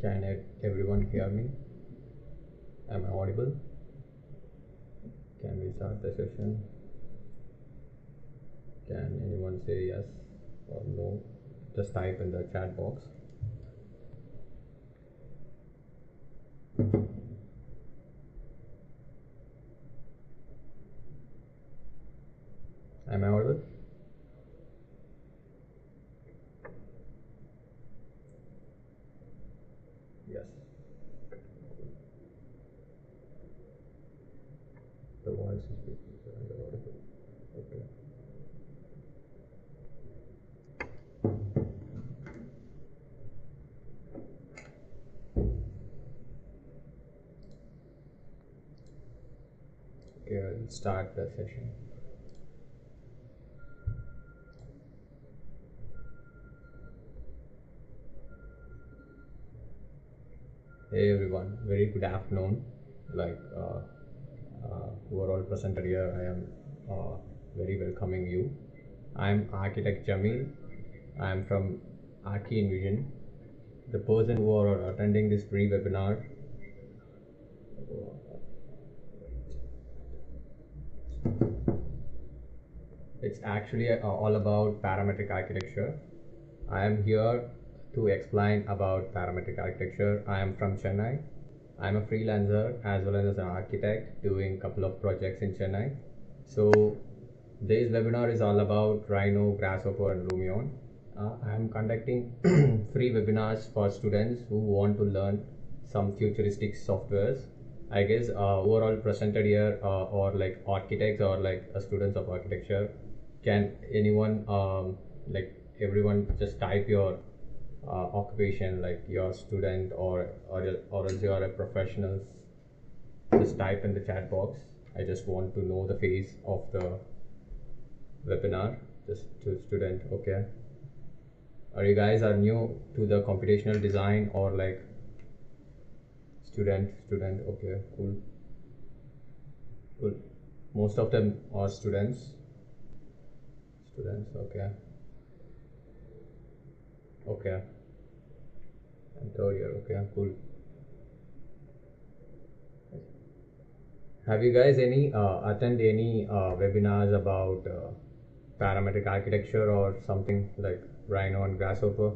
Can everyone hear me? Am I audible? Can we start the session? Can anyone say yes or no? Just type in the chat box. Am I audible? Yes. The voice is audible. Okay. Okay, I'll start the session. Hey everyone, very good afternoon. Who are all presented here, I am very welcoming you. I am Architect Jamil. I am from Archi Envision. The person who are attending this free webinar, it's actually all about parametric architecture. I am here to explain about parametric architecture. I am from Chennai. I am a freelancer as well as an architect doing a couple of projects in Chennai. So this webinar is all about Rhino, Grasshopper and Lumion. I am conducting free webinars for students who want to learn some futuristic softwares. I guess overall presented here or like architects or like students of architecture. Can anyone like everyone just type your occupation, like your student or else you are a professional? Just type in the chat box. I just want to know the face of the webinar. Just to student. Okay, are you guys are new to the computational design or like student? Okay, cool. Most of them are students. Okay. And third year. Okay, cool. Have you guys attend any webinars about parametric architecture or something like Rhino and Grasshopper,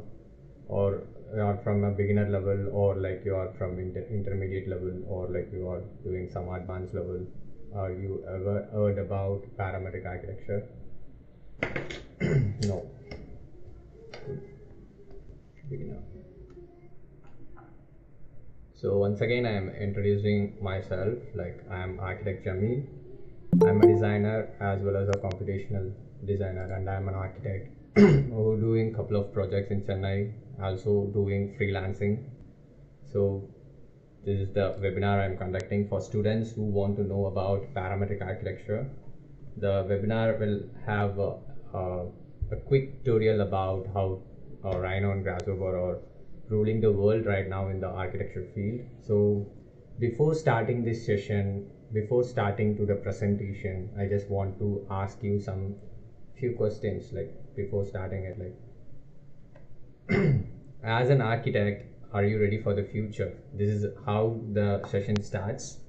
or you are from a beginner level, or like you are from intermediate level, or like you are doing some advanced level? Are you ever heard about parametric architecture? No. Beginner. So once again, I am introducing myself. Like, I am Architect Jamil. I'm a designer as well as a computational designer, and I'm an architect who doing couple of projects in Chennai, also doing freelancing. So this is the webinar I'm conducting for students who want to know about parametric architecture. The webinar will have a quick tutorial about how Rhino and Grasshopper are ruling the world right now in the architecture field. So before starting this session, before starting to the presentation, I just want to ask you some few questions, like before starting it, like as an architect, are you ready for the future? This is how the session starts.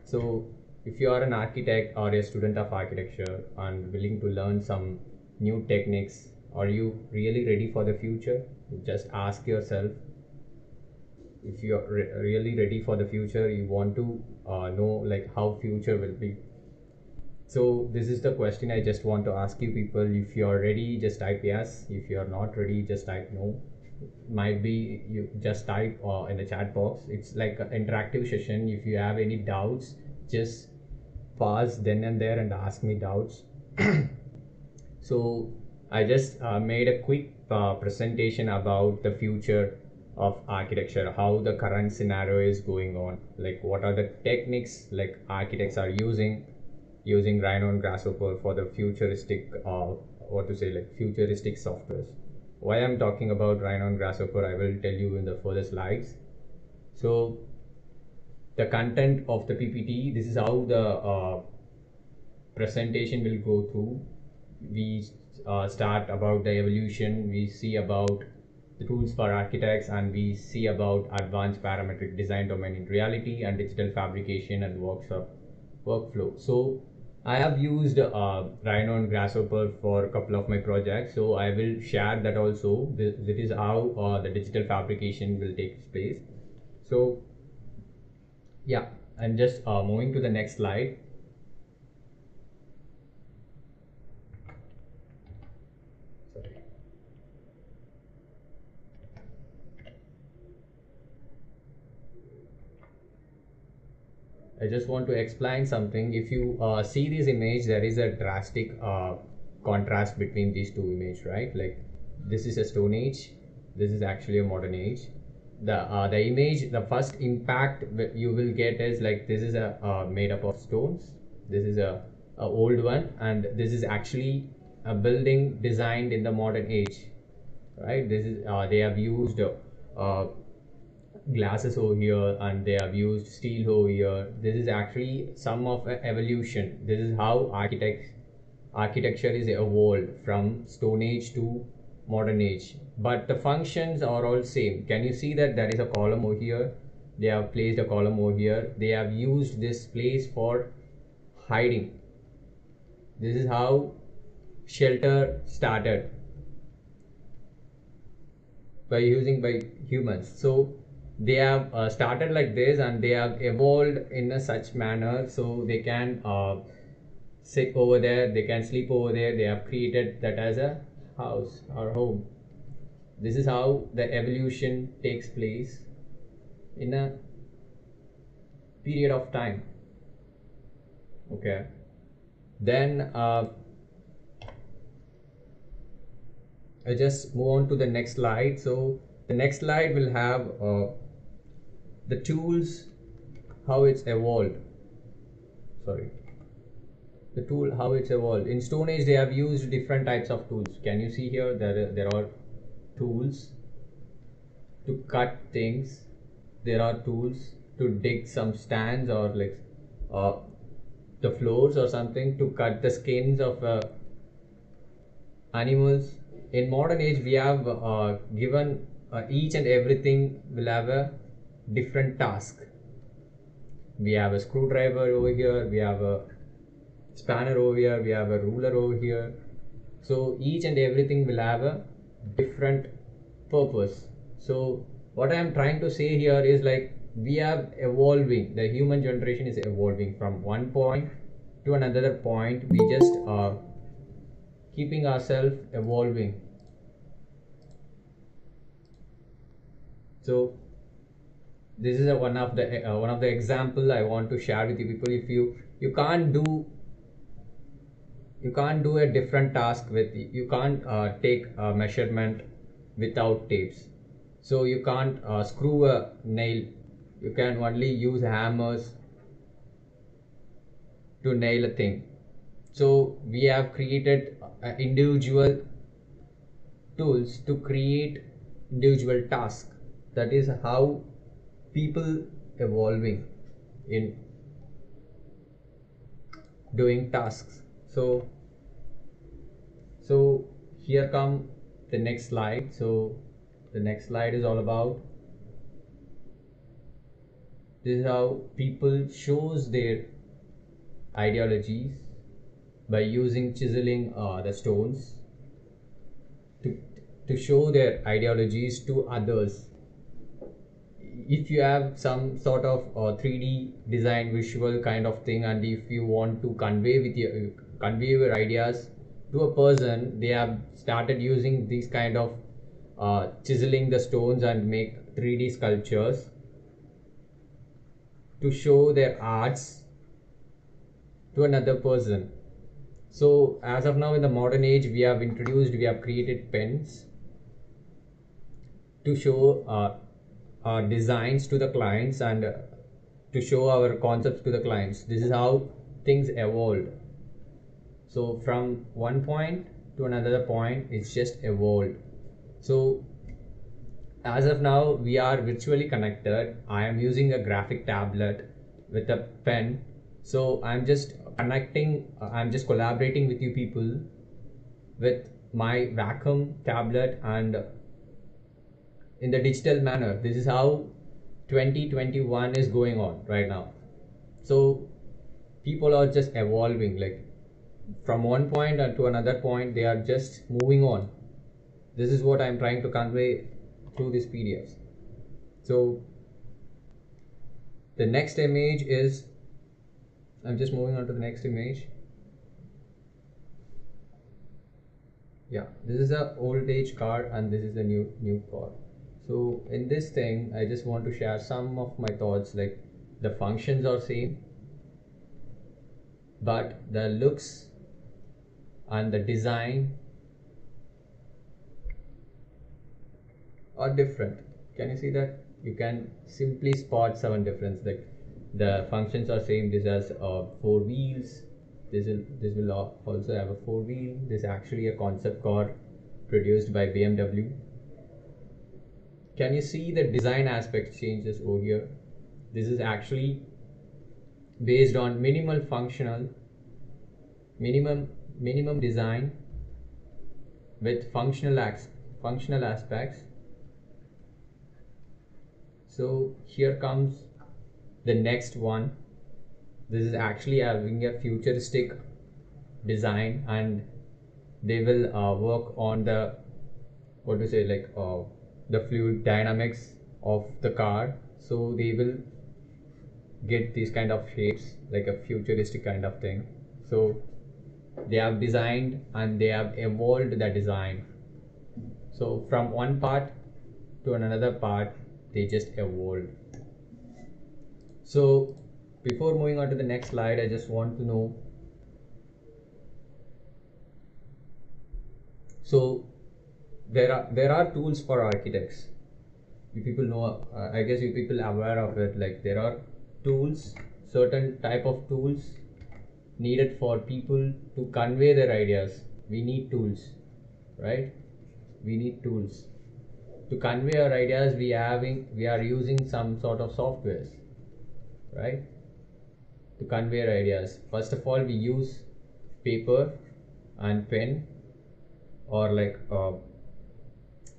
So if you are an architect or a student of architecture and willing to learn some new techniques, are you really ready for the future? Just ask yourself, if you are really ready for the future, you want to know like how future will be. So this is the question I just want to ask you people. If you are ready, just type yes. If you are not ready, just type no. Might be you just type in the chat box. It's like an interactive session. If you have any doubts, just pause then and there and ask me doubts. So I just made a quick presentation about the future of architecture, how the current scenario is going on, like what are the techniques like architects are using Rhino and Grasshopper for the futuristic futuristic softwares. Why I'm talking about Rhino and Grasshopper, I will tell you in the further slides. So the content of the PPT, this is how the presentation will go through. We start about the evolution, we see about the tools for architects, and we see about advanced parametric design domain in reality and digital fabrication and workflow. So I have used Rhino and Grasshopper for a couple of my projects, so I will share that also. This is how the digital fabrication will take place. So yeah, and just moving to the next slide. Sorry. I just want to explain something. If you see this image, there is a drastic contrast between these two images, right? Like this is a Stone Age, this is actually a modern age. The image, the first impact you will get is like this is a made up of stones. This is a old one, and this is actually a building designed in the modern age, right? This is they have used glasses over here, and they have used steel over here. This is actually some of evolution. This is how architecture is evolved from Stone Age to modern age, but the functions are all same. Can you see that there is a column over here? They have placed a column over here. They have used this place for hiding. This is how shelter started by humans. So they have started like this, and they have evolved in a such manner so they can sit over there, they can sleep over there. They have created that as a house or home. This is how the evolution takes place in a period of time. Okay, then I just move on to the next slide. So the next slide will have the tools, how it's evolved. Sorry, the tool, how it's evolved. In Stone Age, they have used different types of tools. Can you see here? There are tools to cut things. There are tools to dig some stands, or like uh, the floors or something, to cut the skins of animals. In modern age, we have given each and everything will have a different task. We have a screwdriver over here, we have a spanner over here, we have a ruler over here. So each and everything will have a different purpose. So what I am trying to say here is like we are evolving, the human generation is evolving from one point to another point. We just keeping ourselves evolving. So this is one of the example I want to share with you people. If you can't do a different task with, you can't take a measurement without tapes. So you can't screw a nail. You can only use hammers to nail a thing. So we have created individual tools to create individual tasks. That is how people evolving in doing tasks. So here come the next slide. So the next slide is all about, this is how people shows their ideologies by using chiseling the stones to show their ideologies to others. If you have some sort of 3D design visual kind of thing, and if you want to convey your ideas to a person, they have started using these kind of chiseling the stones and make 3D sculptures to show their arts to another person. So as of now in the modern age, we have created pens to show our designs to the clients, and to show our concepts to the clients. This is how things evolved. So from one point to another point, it's just evolved. So as of now, we are virtually connected. I am using a graphic tablet with a pen. So I'm just collaborating with you people with my Wacom tablet and in the digital manner. This is how 2021 is going on right now. So people are just evolving, like from one point to another point, they are just moving on. This is what I'm trying to convey through these PDFs. So the next image is, I'm just moving on to the next image. Yeah, this is a old age car and this is a new car. So in this thing, I just want to share some of my thoughts. Like the functions are same, but the looks and the design are different. Can you see that? You can simply spot some difference. Like the functions are same. This has 4 wheels. This will also have a 4 wheel. This is actually a concept car produced by BMW. Can you see the design aspect changes over here? This is actually based on minimum design with functional aspects. So here comes the next one. This is actually having a futuristic design, and they will work on the the fluid dynamics of the car. So they will get these kind of shapes, like a futuristic kind of thing. So they have designed and they have evolved the design. So from one part to another part, they just evolved. So before moving on to the next slide, I just want to know, so there are tools for architects. You people know, I guess you people are aware of it. Like there are tools, certain type of tools needed for people to convey their ideas. We need tools, right? We need tools to convey our ideas. We are using some sort of softwares, right, to convey our ideas. First of all, we use paper and pen, or like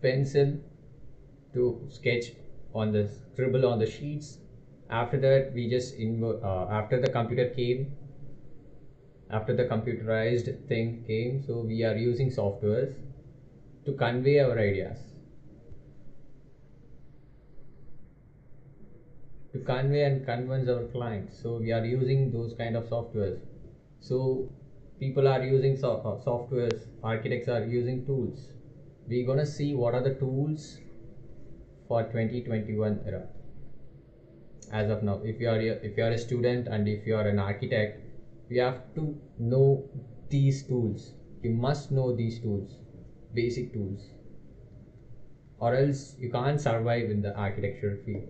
pencil, to sketch on the scribble on the sheets. After that, we just after the computerized thing came, so we are using softwares to convey our ideas, to convey and convince our clients. So we are using those kind of softwares. So people are using softwares, architects are using tools. We're gonna see what are the tools for 2021 era. As of now, if you are a student and if you are an architect, you have to know these tools. You must know these tools, basic tools, or else you can't survive in the architecture field.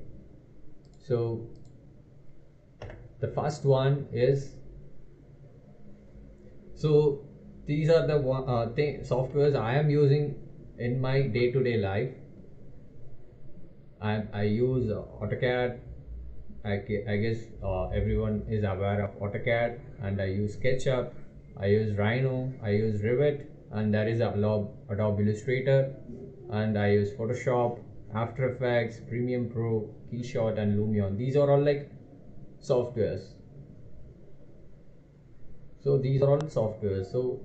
So the first one is, so these are the softwares I am using in my day-to-day life. I use AutoCAD. I guess everyone is aware of AutoCAD, and I use SketchUp, I use Rhino, I use Revit, and there is Adobe Illustrator, and I use Photoshop, After Effects, Premiere Pro, Keyshot, and Lumion. These are all like softwares. So these are all softwares. So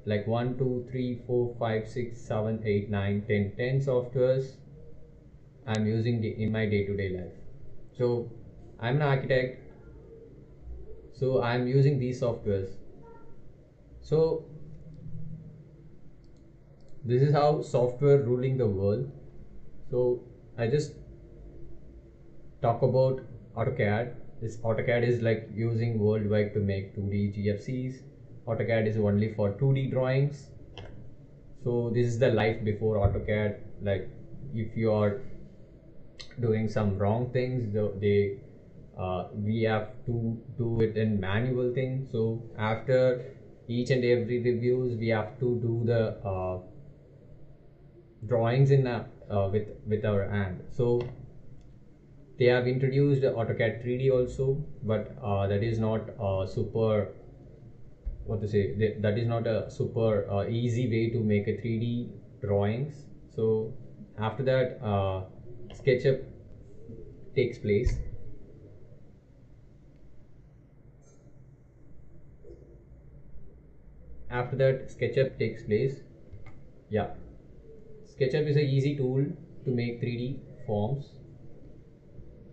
like 1 2 3 4 5 6 7 8 9 10 softwares I'm using in my day-to-day life. So I'm an architect, so I'm using these softwares. So this is how software ruling the world. So I just talk about AutoCAD. This AutoCAD is like using worldwide to make 2D GFCs. AutoCAD is only for 2D drawings. So this is the life before AutoCAD. Like if you are doing some wrong things, we have to do it in manual thing. So after each and every reviews, we have to do the drawings in with our hand. So they have introduced AutoCAD 3D also, but that is not super, what to say, that is not a super easy way to make a 3D drawings. So After that, SketchUp takes place. After that, SketchUp takes place. Yeah, SketchUp is a easy tool to make 3D forms,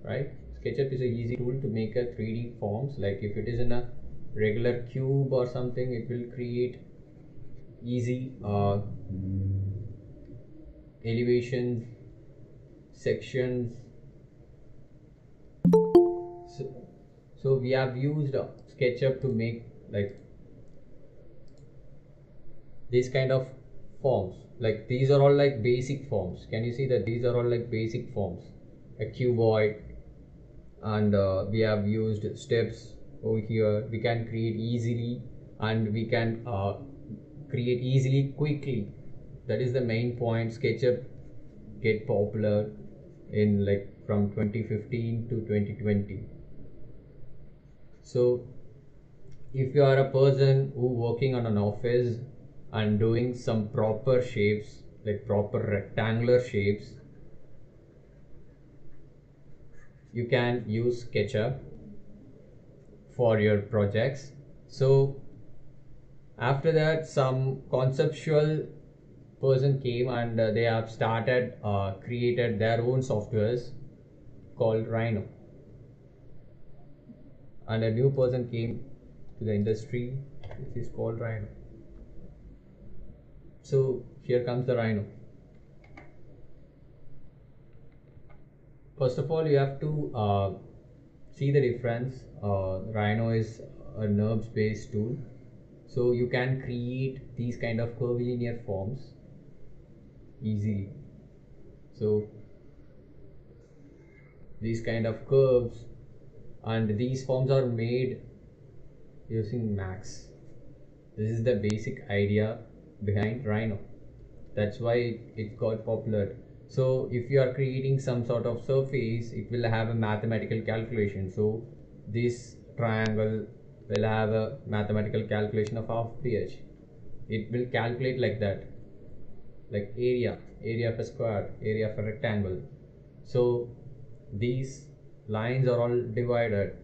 right? SketchUp is a easy tool to make a 3D forms. Like if it is in a regular cube or something, it will create easy elevations, sections. So we have used SketchUp to make like these kind of forms. Like these are all like basic forms. Can you see that these are all like basic forms? A cuboid, and we have used steps over here. We can create easily, and we can create easily quickly. That is the main point. SketchUp get popular in like from 2015 to 2020. So if you are a person who working on an office and doing some proper shapes, like proper rectangular shapes, you can use SketchUp for your projects. So after that, some conceptual person came, and they have started created their own softwares called Rhino, and a new person came to the industry which is called Rhino. So here comes the Rhino. First of all, you have to see the difference. Rhino is a NURBS based tool, so you can create these kind of curvilinear forms easily. So these kind of curves, and these forms are made using Max. This is the basic idea behind Rhino. That's why it got popular. So if you are creating some sort of surface, it will have a mathematical calculation. So this triangle will have a mathematical calculation of half pH. It will calculate like that, like area of a square, area of a rectangle. So these lines are all divided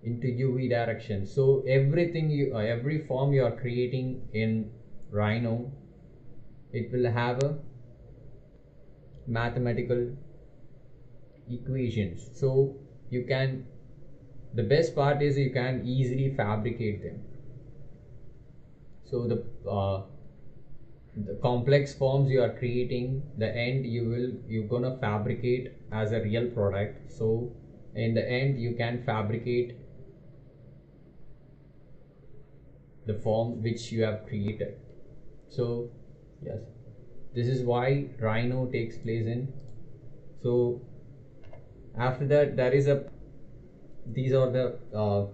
into UV direction. So everything every form you are creating in Rhino, it will have a mathematical equations. So you can, the best part is you can easily fabricate them. So the complex forms you are creating, the end you're gonna fabricate as a real product. So in the end you can fabricate the form which you have created. So yes, this is why Rhino takes place in. So after that, there is a, these are the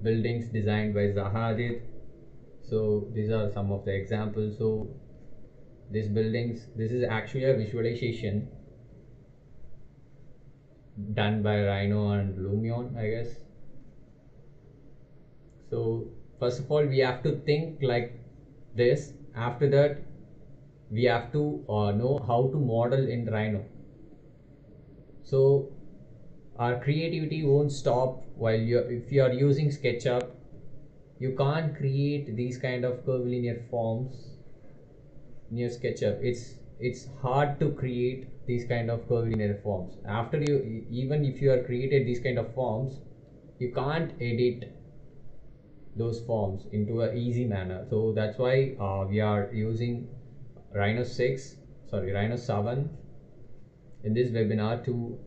buildings designed by Zaha Hadid. So these are some of the examples. So these buildings, this is actually a visualization done by Rhino and Lumion, I guess. So first of all, we have to think like this. After that, we have to know how to model in Rhino. So our creativity won't stop while if you are using SketchUp. You can't create these kind of curvilinear forms near SketchUp. It's hard to create these kind of curvilinear forms. After you, even if you are created these kind of forms, you can't edit those forms into a easy manner. So that's why we are using Rhino 6, sorry, Rhino 7 in this webinar to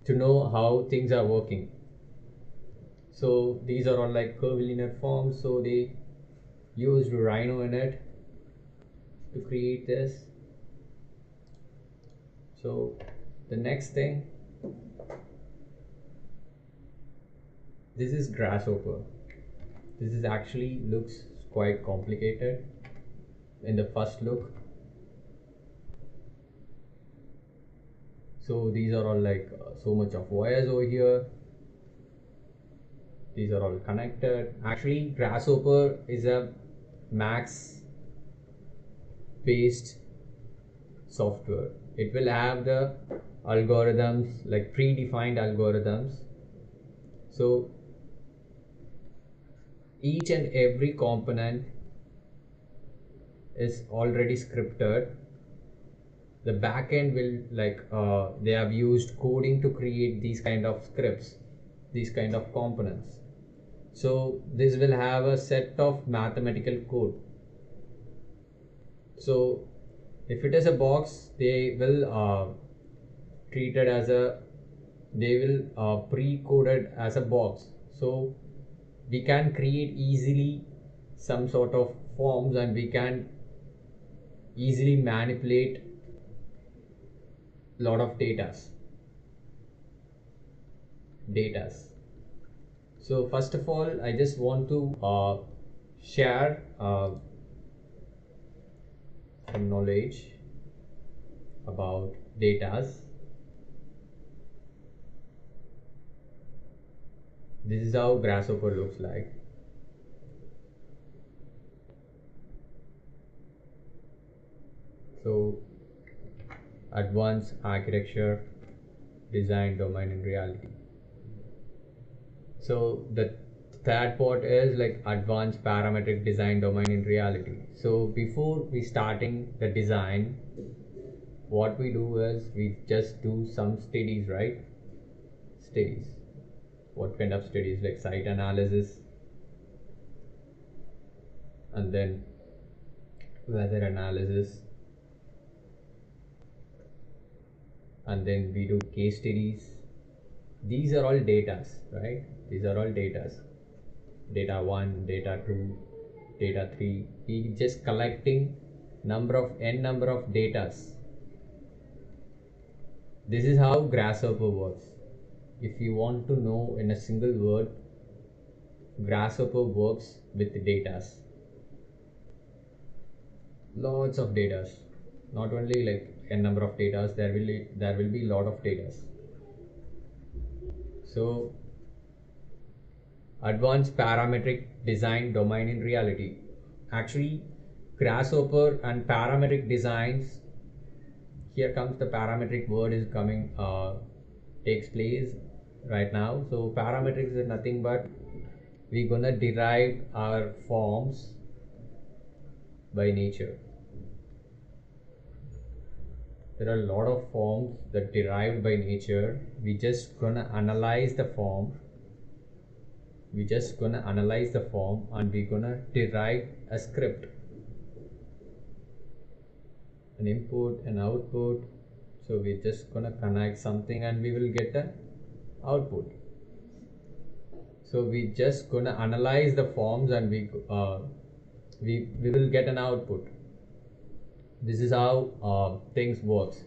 know how things are working. So these are all like curvilinear forms. So they used Rhino in it to create this. So the next thing, this is Grasshopper. This is actually looks quite complicated in the first look. So these are all like so much of wires over here. These are all connected. Actually, Grasshopper is a Max based software. It will have the algorithms, like predefined algorithms. So each and every component is already scripted. The backend will they have used coding to create these kind of scripts, these kind of components. So this will have a set of mathematical code. So if it is a box, they will treat it as a, they will pre-coded as a box. So we can create easily some sort of forms, and we can easily manipulate lot of datas. So first of all, I just want to share some knowledge about datas. This is how Grasshopper looks like. So advanced architecture, design, domain, and reality. So the third part is like advanced parametric design, domain, and reality. So before we starting the design, what we do is we just do some studies, right? Studies. What kind of studies? Like site analysis, and then weather analysis, and then we do case studies. These are all datas, right? These are all datas. Data 1, data 2, data 3. We just collecting number of datas. This is how Grasshopper works. If you want to know in a single word, Grasshopper works with datas. Lots of datas. Not only like a number of datas, there will be lot of datas. So advanced parametric design, domain, and reality. Actually, Grasshopper and parametric designs, here comes the parametric word is coming, takes place right now. So parametrics is nothing but we're gonna derive our forms by nature. There are a lot of forms that derived by nature. We just gonna analyze the form. And we're gonna derive a script, an input, an output. So we're just gonna connect something and we will get an output. So we just gonna analyze the forms and we will get an output. This is how things works.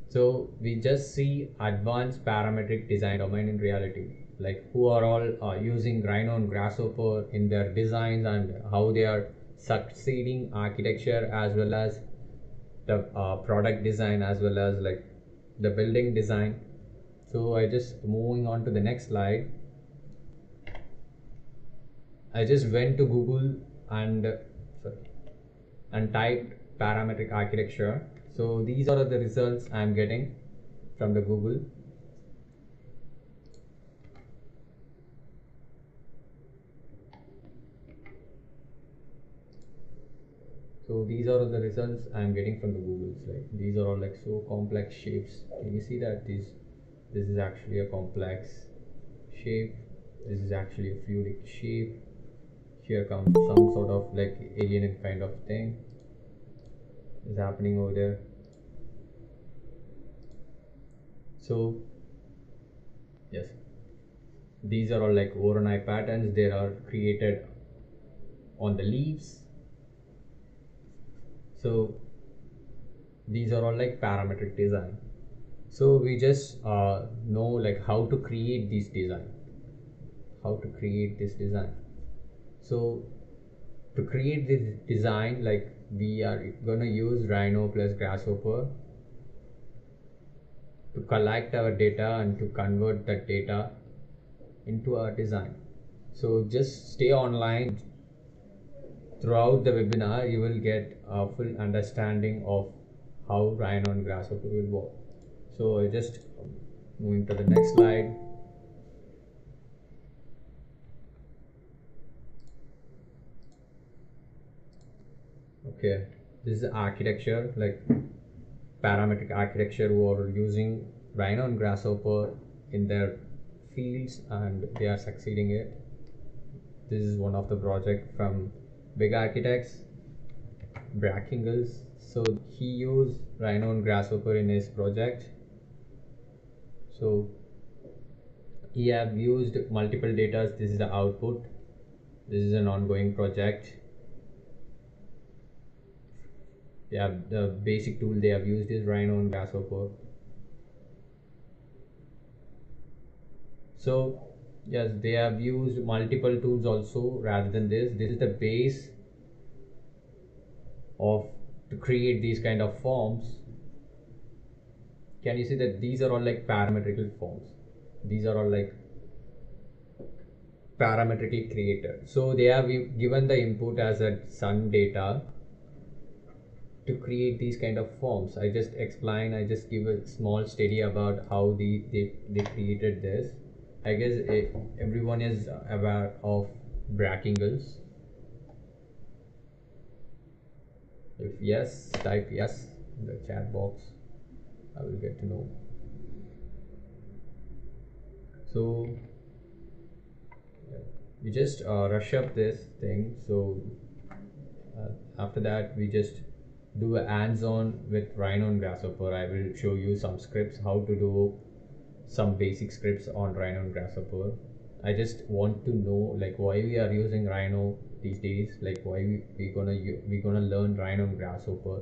So we just see advanced parametric design, domain, and reality, like who are all using Rhino and Grasshopper in their designs, and how they are succeeding architecture as well as the product design, as well as like the building design. So I just moving on to the next slide. I just went to Google and typed parametric architecture. So these are the results I am getting from the Google. So these are the results I am getting from the Google. Like these are all like so complex shapes. Can you see that this is actually a complex shape? This is actually a fluidic shape. Here comes some sort of like alien kind of thing is happening over there. So yes, these are all like Voronoi patterns. They are created on the leaves. So these are all like parametric design. So we just know like how to create this design. So to create this design, like we are gonna use Rhino plus Grasshopper to collect our data and to convert that data into our design. So just stay online. throughout the webinar you will get a full understanding of how Rhino and Grasshopper will work. So just moving to the next slide. Okay, this is architecture, like parametric architecture, who are using Rhino and Grasshopper in their fields and they are succeeding it. This is one of the project from Big Architects, Brackingles. So he used Rhino and Grasshopper in his project. So he have used multiple data. This is the output. This is an ongoing project. They have the basic tool they have used is Rhino and Grasshopper. So yes, they have used multiple tools also rather than this. This is the base of to create these kind of forms. Can you see that these are all like parametrical forms? These are all like parametrically created. So they have given the input as a sun data to create these kind of forms. I just give a small study about how they created this. I guess everyone is aware of Brackingles. If yes, type yes in the chat box. I will get to know. So we just rush up this thing. So after that we just do a hands-on with Rhino and Grasshopper. I will show you some scripts, how to do some basic scripts on Rhino and Grasshopper. I just want to know like why we are using Rhino these days, like why we're gonna learn Rhino and Grasshopper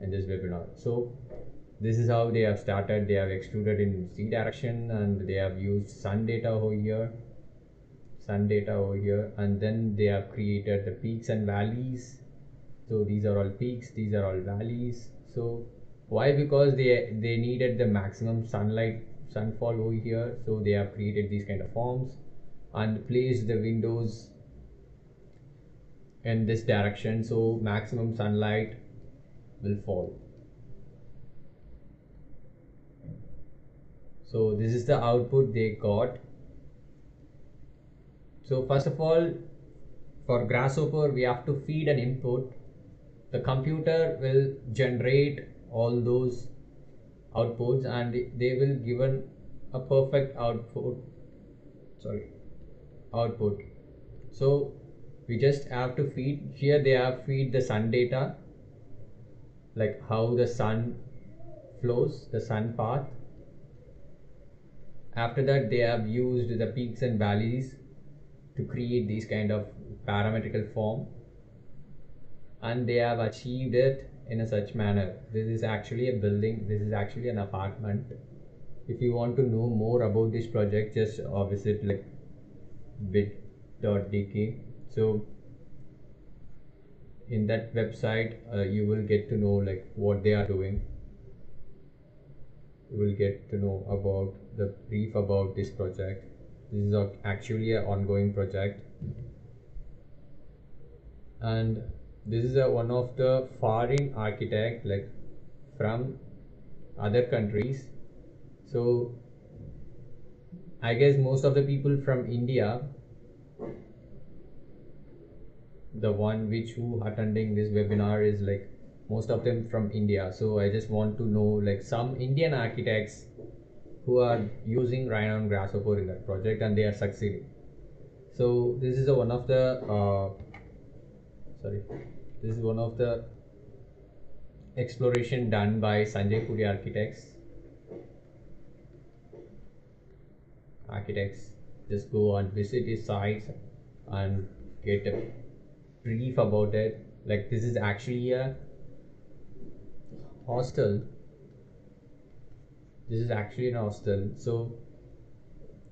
in this webinar. So this is how they have started. They have extruded in Z direction and they have used sun data over here, and then they have created the peaks and valleys. So these are all peaks, these are all valleys. So why? Because they needed the maximum sunfall over here, so they have created these kind of forms and placed the windows in this direction, so maximum sunlight will fall. So this is the output they got. So first of all, for Grasshopper we have to feed an input. The computer will generate all those outputs and they will given a perfect output. So we just have to feed. Here they have feed the sun data, like how the sun flows, the sun path. After that they have used the peaks and valleys to create these kind of parametrical form, and they have achieved it in a such manner. This is actually a building, this is actually an apartment. If you want to know more about this project, just visit like bit.dk. So in that website you will get to know like what they are doing. You will get to know about the brief about this project. This is actually an ongoing project, and this is one of the foreign architect like from other countries. So I guess most of the people from India, the one who attending this webinar is like most of them from India. So I just want to know like some Indian architects who are using Rhino and Grasshopper in that project and they are succeeding. So this is one of the exploration done by Sanjay Puri Architects. Just go and visit his sites and get a brief about it. Like this is actually a hostel. This is actually an hostel. So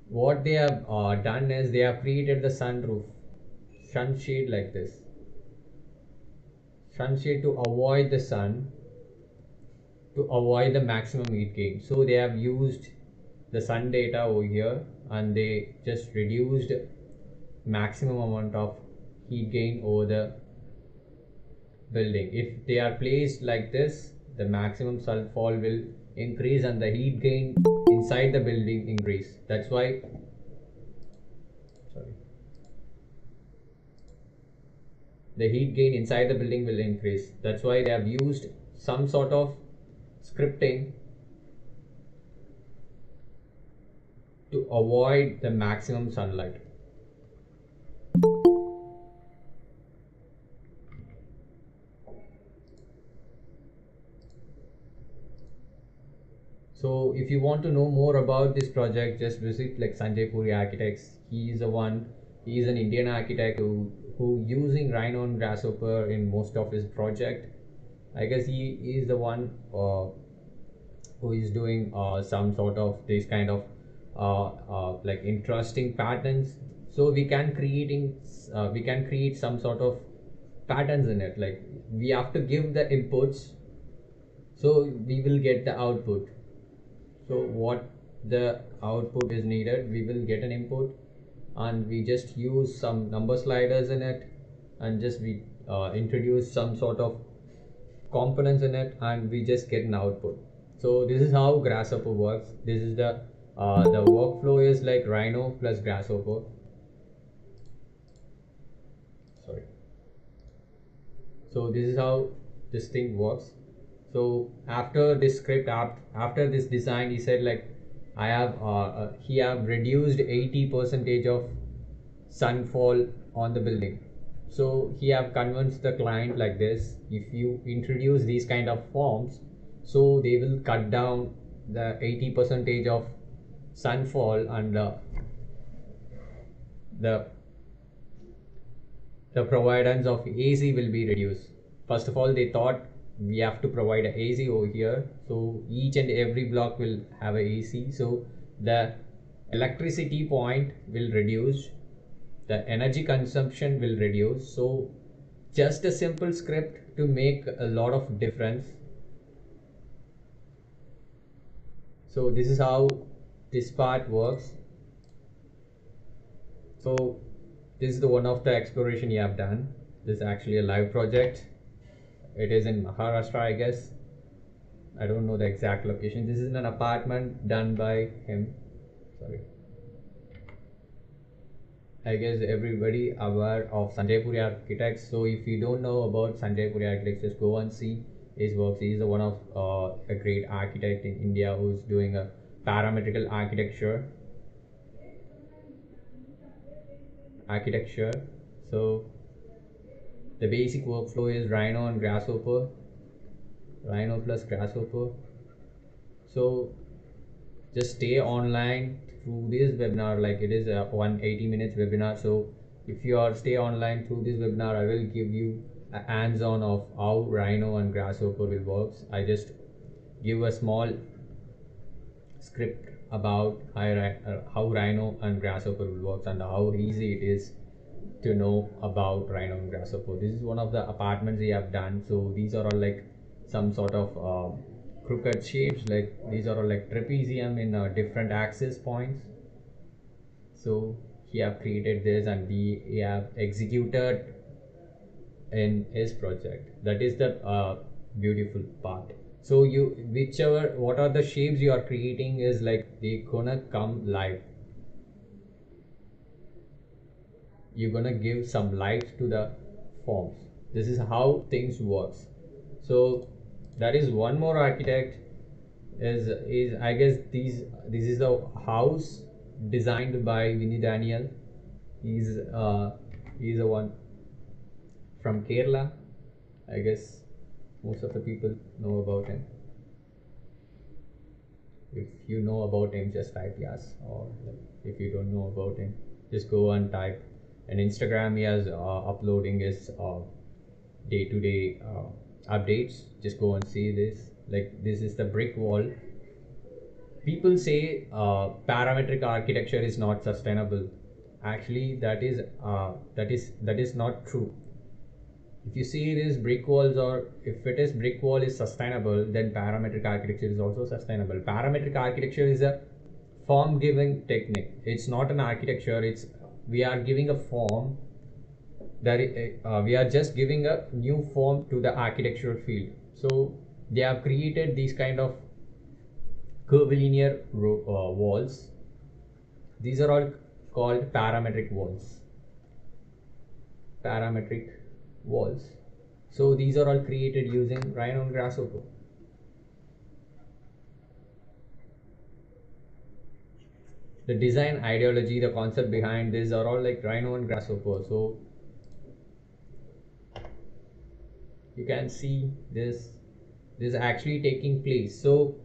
what they have done is they have created the sunroof, sunshade like this. Sunshade to avoid the sun, to avoid the maximum heat gain. So they have used the sun data over here and they just reduced maximum amount of heat gain over the building. If they are placed like this, the maximum fall will increase and the heat gain inside the building increase. That's why, sorry, the heat gain inside the building will increase. That's why they have used some sort of scripting to avoid the maximum sunlight. So if you want to know more about this project, just visit like Sanjay Puri Architects. He is an Indian architect who using Rhino and Grasshopper in most of his project. I guess he is the one who is doing some sort of this kind of like interesting patterns. So we can create some sort of patterns in it. Like we have to give the inputs, so we will get the output. So what the output is needed, we will get an input, and we just use some number sliders in it, and just we introduce some sort of components in it, and we just get an output. So this is how Grasshopper works. This is the workflow is like Rhino plus Grasshopper. Sorry. So this is how this thing works. So after this script, after this design, he said like he have reduced 80% of sunfall on the building. So he have convinced the client like this: if you introduce these kind of forms, so they will cut down the 80% of sunfall, and the providence of AC will be reduced. First of all, they thought we have to provide a AC over here, so each and every block will have a AC, so the electricity point will reduce, the energy consumption will reduce. So just a simple script to make a lot of difference. So this is how this part works. So this is the one of the exploration you have done. This is actually a live project. It is in Maharashtra, I guess. I don't know the exact location. This is an apartment done by him. Sorry. I guess everybody aware of Sanjay Puri Architects. So if you don't know about Sanjay Puri Architects, just go and see his works. He is one of a great architect in India who's doing a parametrical architecture. So the basic workflow is Rhino and Grasshopper, Rhino plus Grasshopper. So just stay online through this webinar. Like it is a 180 minutes webinar. So if you are stay online through this webinar, I will give you a hands-on of how Rhino and Grasshopper will work. I just give a small script about how Rhino and Grasshopper will work and how easy it is to know about Rhino and Grasshopper. This is one of the apartments we have done. So these are all like some sort of crooked shapes. Like these are all like trapezium in different axis points. So he have created this, and we have executed in his project. That is the beautiful part. So what are the shapes you are creating is like they gonna come live. You're gonna give some light to the forms. This is how things works. So that is one more architect is I guess this is a house designed by Vinny Daniel. He's a one from Kerala. I guess most of the people know about him. If you know about him, just type yes, or if you don't know about him, just go and type. And Instagram, he has uploading his day-to-day updates. Just go and see this. Like this is the brick wall. People say parametric architecture is not sustainable. Actually, that is not true. If you see these brick walls, or if it is brick wall is sustainable, then parametric architecture is also sustainable. Parametric architecture is a form giving technique. It's not an architecture. We are giving a form that we are just giving a new form to the architectural field. So they have created these kind of curvilinear walls. These are all called parametric walls. Parametric walls. So these are all created using Rhino and Grasshopper. The design ideology, the concept behind this are all like Rhino and Grasshopper. So you can see this is actually taking place. So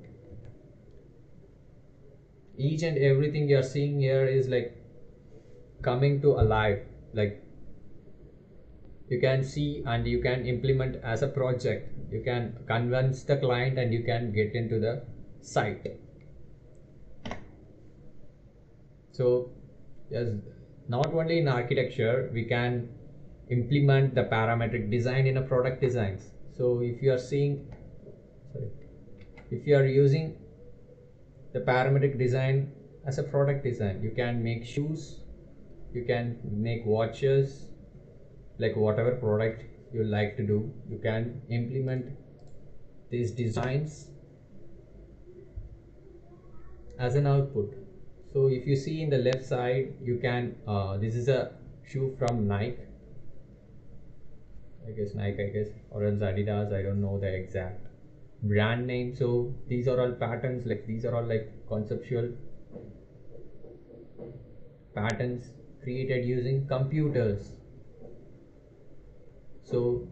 each and everything you're seeing here is like coming to alive. Like you can see and you can implement as a project. You can convince the client and you can get into the site. So yes, not only in architecture, we can implement the parametric design in a product designs. So if you are seeing, sorry, if you are using the parametric design as a product design, you can make shoes, you can make watches, like whatever product you like to do, you can implement these designs as an output. So if you see in the left side, you can this is a shoe from Nike, I guess Nike, I guess, or else Adidas, I don't know the exact brand name. So these are all patterns, like these are all like conceptual patterns created using computers. So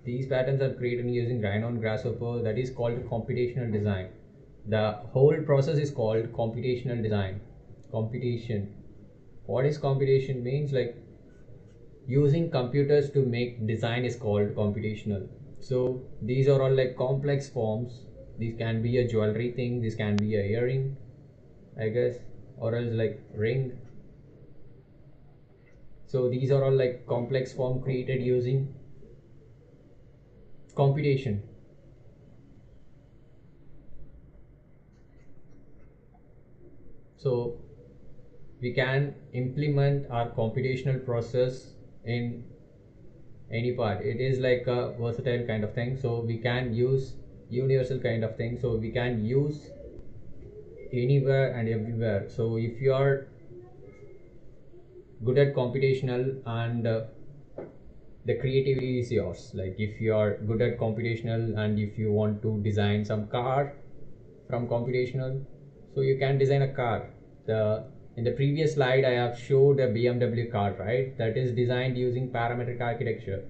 these patterns are created using Rhino and Grasshopper. That is called computational design. The whole process is called computational design. Computation. What is computation means? Like using computers to make design is called computational. So these are all like complex forms. This can be a jewelry thing. This can be a earring, I guess, or else like ring. So these are all like complex form created using computation. So we can implement our computational process in any part. It is like a versatile kind of thing. So we can use universal kind of thing. So we can use anywhere and everywhere. So if you are good at computational and the creativity is yours. Like if you are good at computational and if you want to design some car from computational, so you can design a car. The in the previous slide I have showed a BMW car, right? That is designed using parametric architecture.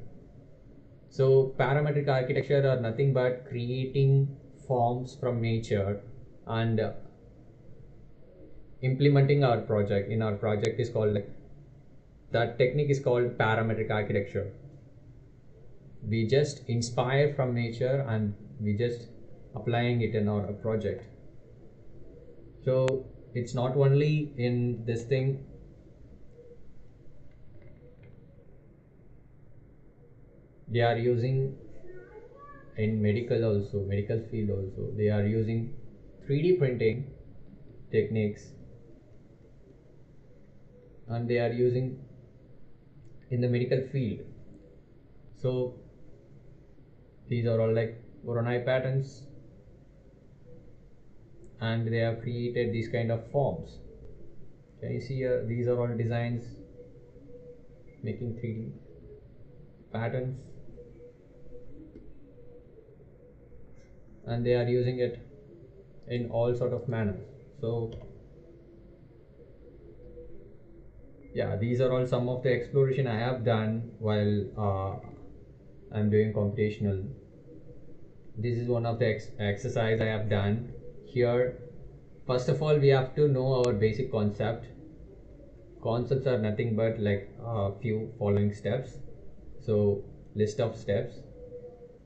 So parametric architecture are nothing but creating forms from nature and implementing our project. In our project is called, that technique is called parametric architecture. We just inspire from nature and we just applying it in our project. So it's not only in this thing, they are using in medical also, medical field also, they are using 3D printing techniques, and they are using in the medical field. So these are all like Voronoi patterns, and they have created these kind of forms. Can you see here? These are all designs making 3D patterns, and they are using it in all sort of manners. So yeah, these are all some of the exploration I have done while I'm doing computational. This is one of the exercise I have done here. First of all, we have to know our basic concept. Concepts are nothing but like a few following steps. So list of steps.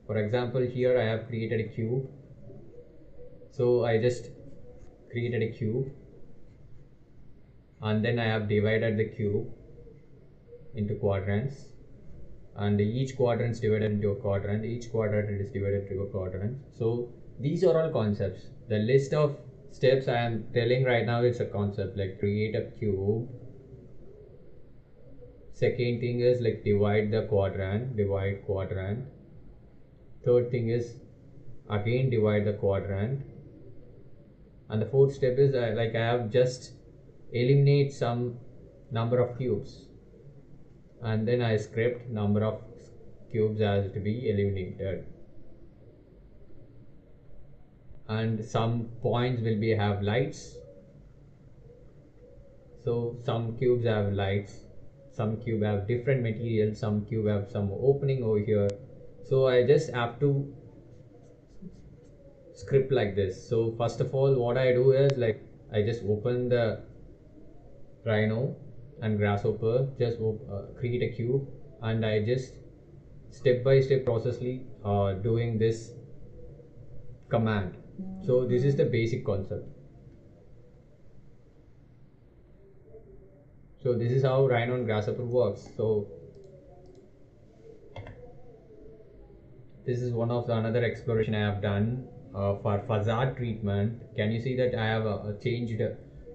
For example, here I have created a cube. So I just created a cube, and then I have divided the cube into quadrants, and each quadrant is divided into a quadrant, each quadrant is divided into a quadrant. So these are all concepts. The list of steps I am telling right now is a concept, like create a cube. Second thing is like divide quadrant. Third thing is again divide the quadrant. And the fourth step is like I have just eliminate some number of cubes, and then I script number of cubes as to be eliminated, and some points will be have lights. So some cubes have lights, some cube have different material, some cube have some opening over here. So I just have to script like this. So first of all, what I do is like I just open the Rhino and Grasshopper, just create a cube, and I just step by step processly doing this command. So this is the basic concept. So this is how Rhino and Grasshopper works. So this is one of the another exploration I have done for facade treatment. Can you see that I have changed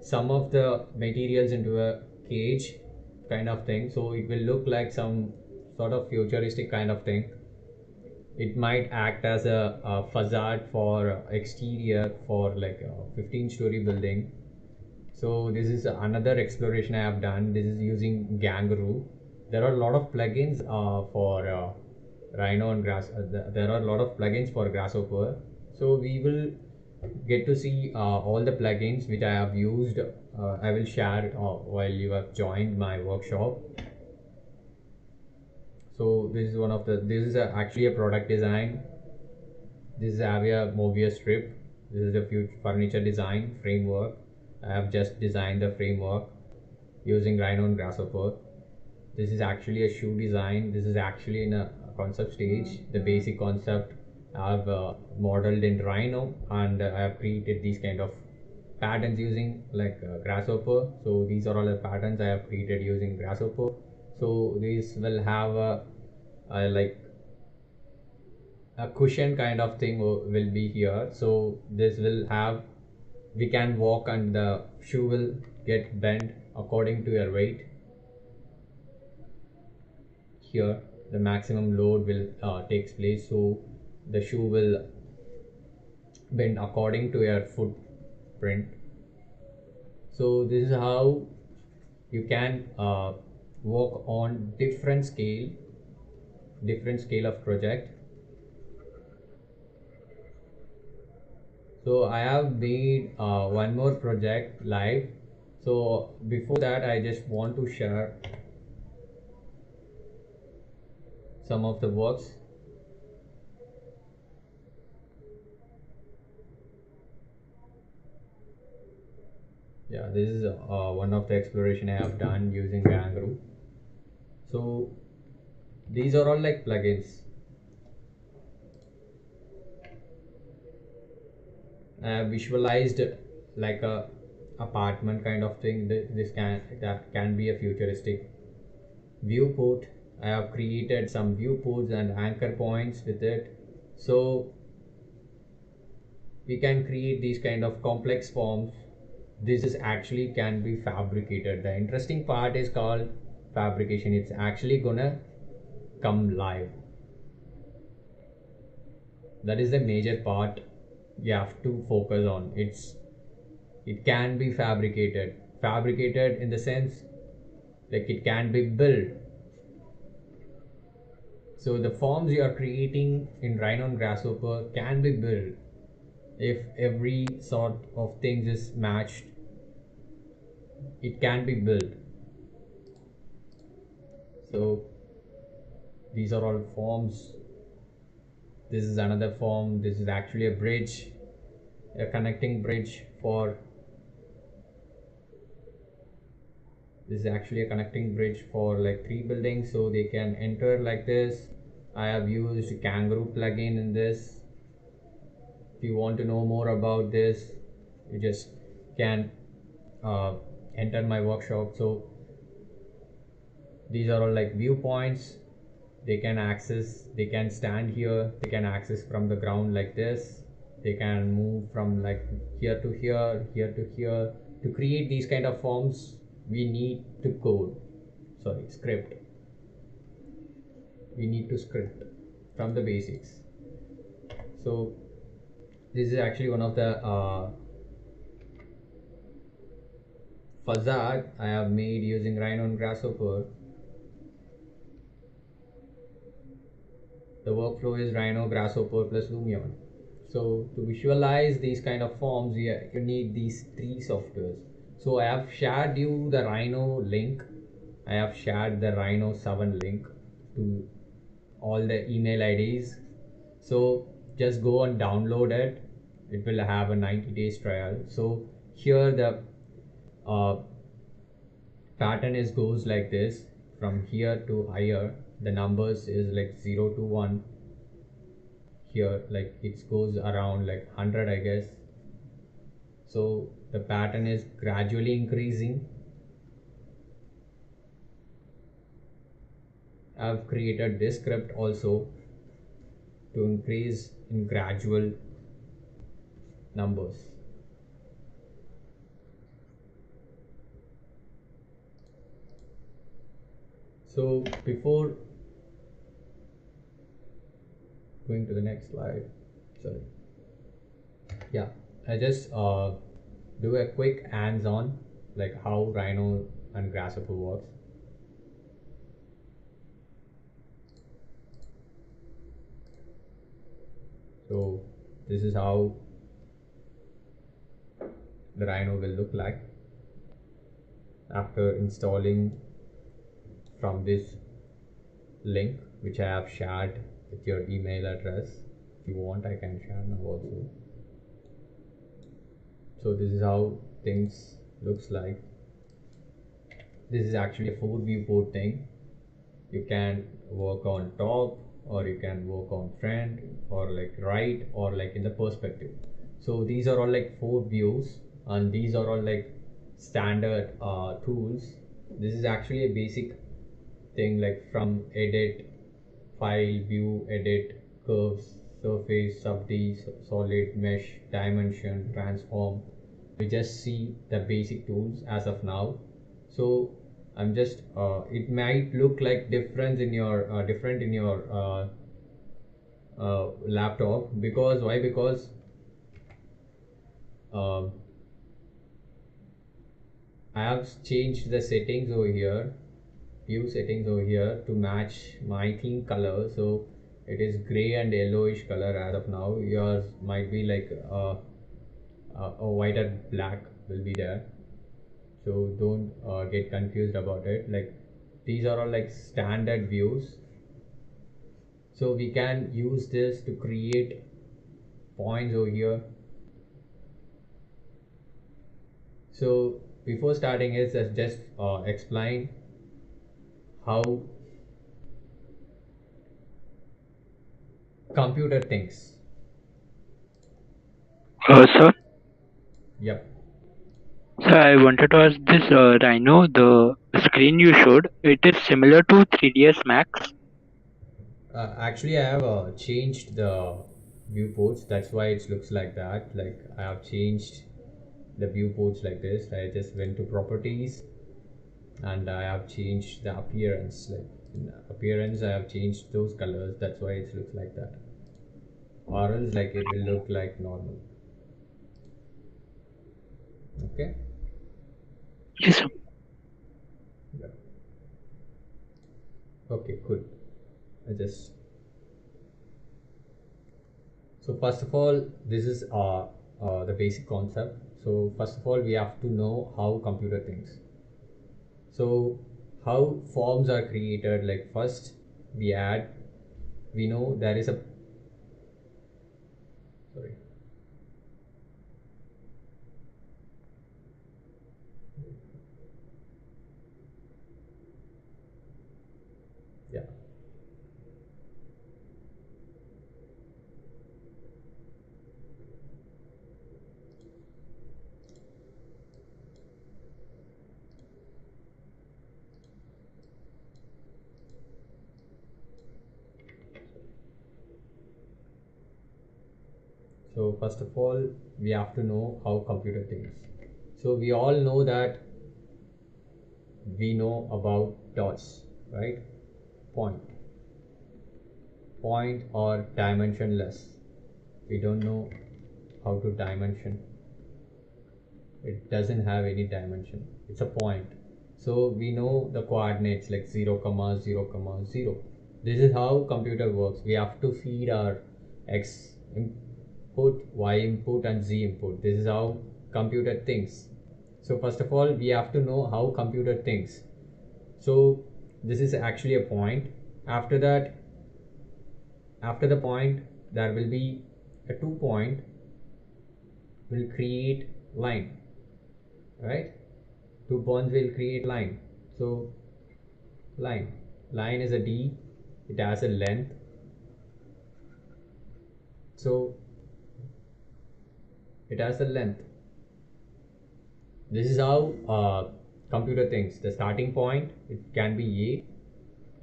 some of the materials into a cage kind of thing, so it will look like some sort of futuristic kind of thing. It might act as a facade for exterior for like a 15-story building. So this is another exploration I have done. This is using Gangaroo. There are a lot of plugins for Rhino and there are a lot of plugins for Grasshopper. So we will get to see all the plugins which I have used. I will share while you have joined my workshop. So this is one of the, this is actually a product design. This is Avia Mobius strip. This is a furniture design framework. I have just designed the framework using Rhino and Grasshopper. This is actually a shoe design. This is actually in a concept stage. The basic concept I have modeled in Rhino, and I have created these kind of patterns using like Grasshopper. So these are all the patterns I have created using Grasshopper. So these will have a like a cushion kind of thing will be here. So this will have, we can walk and the shoe will get bent according to your weight. Here the maximum load will takes place, so the shoe will bend according to your footprint. So this is how you can work on different scale of project. So I have made one more project live. So before that, I just want to share some of the works. Yeah, this is one of the exploration I have done using Gangaroo. So these are all like plugins. I have visualized like a apartment kind of thing. That can be a futuristic viewport. I have created some viewports and anchor points with it. So we can create these kind of complex forms. This is actually can be fabricated. The interesting part is called fabrication. It's actually gonna come live. That is the major part you have to focus on. It can be fabricated in the sense like it can be built. So the forms you are creating in Rhino and Grasshopper can be built if every sort of things is matched. It can be built. So these are all forms. This is another form. This is actually a bridge, a connecting bridge for, this is actually a connecting bridge for like 3 buildings, so they can enter like this. I have used Kangaroo plugin in this. If you want to know more about this, you just can enter my workshop. So these are all like viewpoints. They can stand here, they can access from the ground like this, they can move from like here to here, here to here. To create these kind of forms we need to code. script. We need to script from the basics. So this is actually one of the facade I have made using Rhino and Grasshopper. The workflow is Rhino, Grasshopper plus Lumion. So to visualize these kind of forms, you need these three softwares. So I have shared you the Rhino link. I have shared the Rhino 7 link to all the email IDs. So just go and download it. It will have a 90 days trial. So here the pattern is goes like this. From here to higher, the numbers is like 0 to 1. Here like it goes around like 100, I guess. So the pattern is gradually increasing. I've created this script also to increase in gradual numbers. So before going to the next slide, sorry, yeah, I just do a quick hands-on like how Rhino and Grasshopper works. So this is how the Rhino will look like after installing from this link which I have shared with your email address. If you want, I can share now also. So this is how things looks like. This is actually a 4 viewport thing. You can work on top, or you can work on front, or like right, or like in the perspective. So these are all like 4 views, and these are all like standard tools. This is actually a basic thing, like from edit, file, view, edit, curves, surface, sub-D, solid, mesh, dimension, transform. We just see the basic tools as of now. So I'm just it might look like different in your laptop. Because why? Because uh, I have changed the settings over here, view settings over here, to match my theme color. So it is gray and yellowish color as of now. Yours might be like a white and black will be there. So don't get confused about it. Like these are all like standard views. So we can use this to create points over here. So before starting is just explain how computer thinks. Sir, Yep. sir, I wanted to ask this Rhino, the screen you showed, it is similar to 3ds Max. Actually, I have changed the viewports. That's why it looks like that. Like I have changed the viewports like this. I just went to properties and I have changed the appearance. Like in appearance, I have changed those colors. That's why it looks like that. Or else, like it will look like normal. Okay. Yes, sir. Yeah. Okay. Good. I just So first of all, this is the basic concept. So first of all, we have to know how computer thinks. So how forms are created? Like first, we add. We know there is a sorry. Yeah. So first of all, we have to know how computer thinks. So we all know that we know about dots, right? Point or dimensionless. We don't know how to dimension. It doesn't have any dimension. It's a point. So we know the coordinates like 0 comma 0 comma 0. This is how computer works. We have to feed our x input, y input and z input. This is how computer thinks. So first of all, we have to know how computer thinks. So this is actually a point. After that, after the point, there will be a 2 point will create line, right? 2 points will create line. So line is a D, it has a length. So it has a length. This is how computer thinks. The starting point, it can be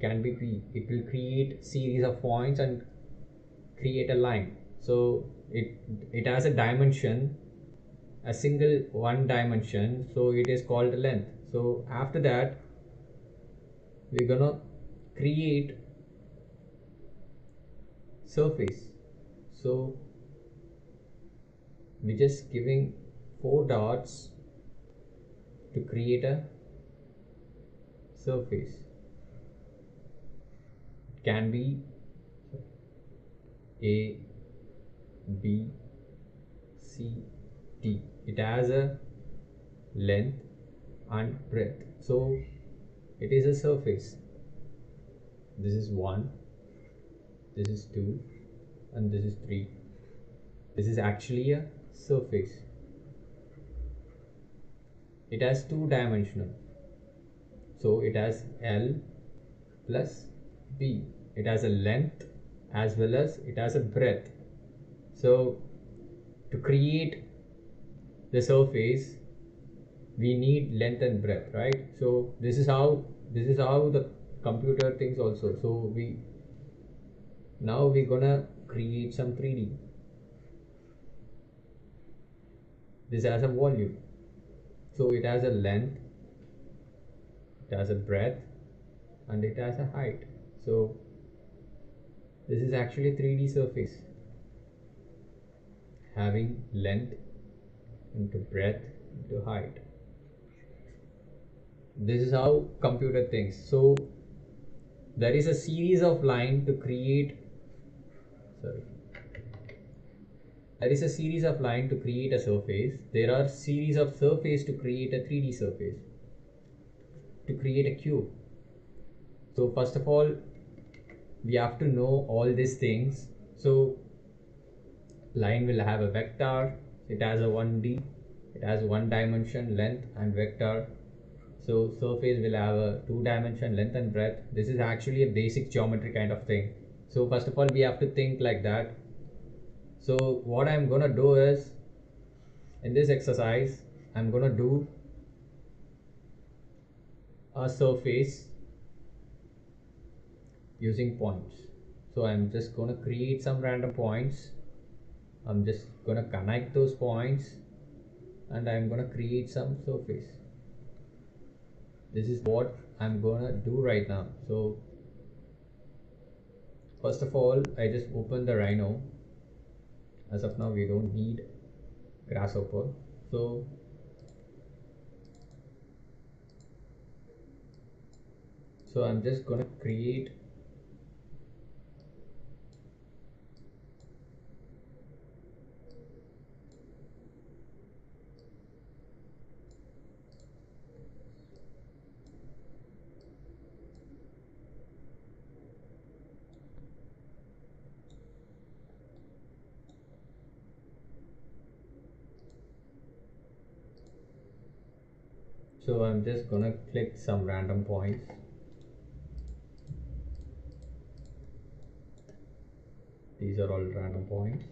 A, can be P. It will create series of points and create a line. So it has a dimension, a single one dimension, so it is called length. So after that, we're gonna create surface. So we're just giving 4 dots to create a surface. It can be A, B, C, D. It has a length and breadth. So it is a surface. This is 1, this is 2, and this is 3. This is actually a surface. It has 2 dimensional. So it has L plus B. It has a length as well as it has a breadth. So to create the surface, we need length and breadth, right? So this is how the computer thinks also. So we're gonna create some 3D. This has a volume. So it has a length, it has a breadth, and it has a height. So this is actually a 3D surface having length into breadth into height. This is how computer thinks. So there is a series of line to create there is a series of line to create a surface. There are series of surface to create a 3D surface, to create a cube. So first of all, we have to know all these things. So line will have a vector, it has a 1D, it has 1 dimension, length and vector. So surface will have a 2 dimension, length and breadth. This is actually a basic geometry kind of thing. So first of all, we have to think like that. So what I'm gonna do is, in this exercise, I'm gonna do a surface using points. So I'm just gonna create some random points. I'm just gonna connect those points and I'm gonna create some surface. This is what I'm gonna do right now. So first of all, I just open the Rhino. As of now, we don't need Grasshopper. So I'm just gonna create So I'm just gonna click some random points. These are all random points.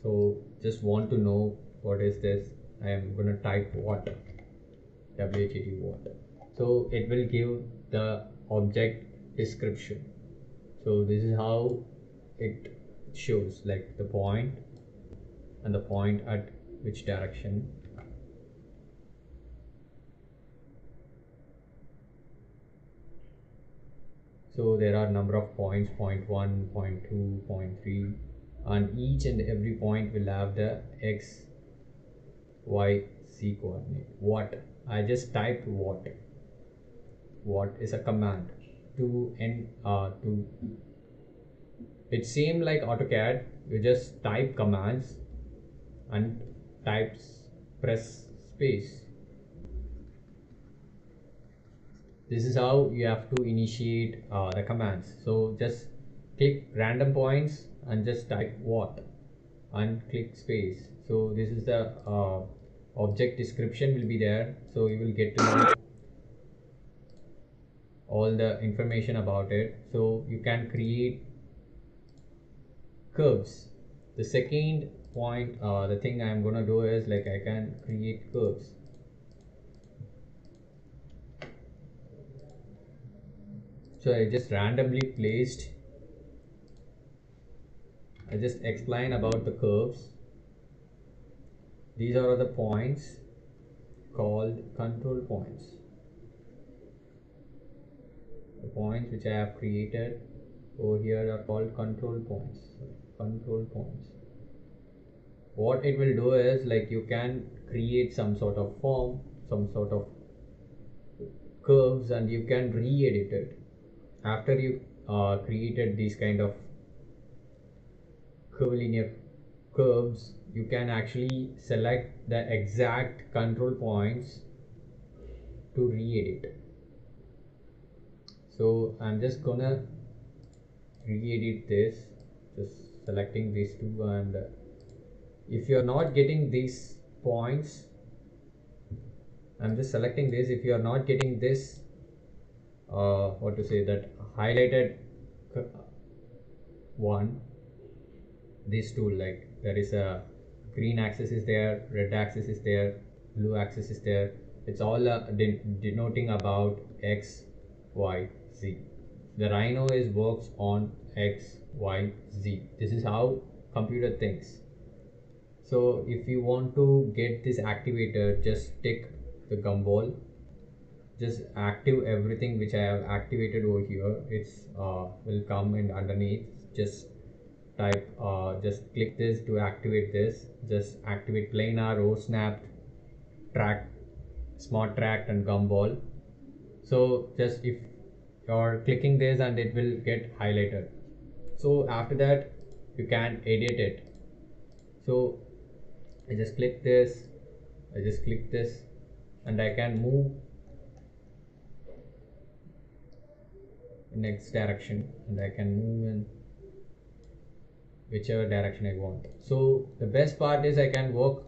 So just want to know what is this. I am gonna type what, WHET what. So it will give the object description. So this is how it shows, like the point and the point at which direction. So there are number of points, point 1, point 2, point 3, and each and every point will have the x, y, z coordinate. What? I just typed what. What is a command to it seemed like AutoCAD. You just type commands and press space. This is how you have to initiate the commands. So just click random points and just type what and click space. So this is the object description will be there, so you will get to know all the information about it. So you can create curves. The second point, the thing I'm gonna do is like I can create curves. So I just randomly placed, I just explain about the curves. These are the points called control points. The points which I have created over here are called control points. Control points. What it will do is like you can create some sort of form, some sort of curves, and you can re-edit it. After you created these kind of curvilinear curves, you can actually select the exact control points to re-edit. So I'm just gonna re-edit this, just selecting these two, and if you're not getting these points, I'm just selecting this. If you are not getting this what to say, that highlighted one, this tool, like there is a green axis is there, red axis is there, blue axis is there. It's all denoting about x, y, z. The Rhino is works on x, y, z. This is how computer thinks. So if you want to get this activated, just take the gumball, just active everything which I have activated over here. It's will come in underneath. Just type just click this to activate this. Just activate planar, row snapped, track, smart track, and gumball. So just if you're clicking this and it will get highlighted. So after that you can edit it. So I just click this, and I can move in X direction, and I can move in whichever direction I want. So the best part is I can work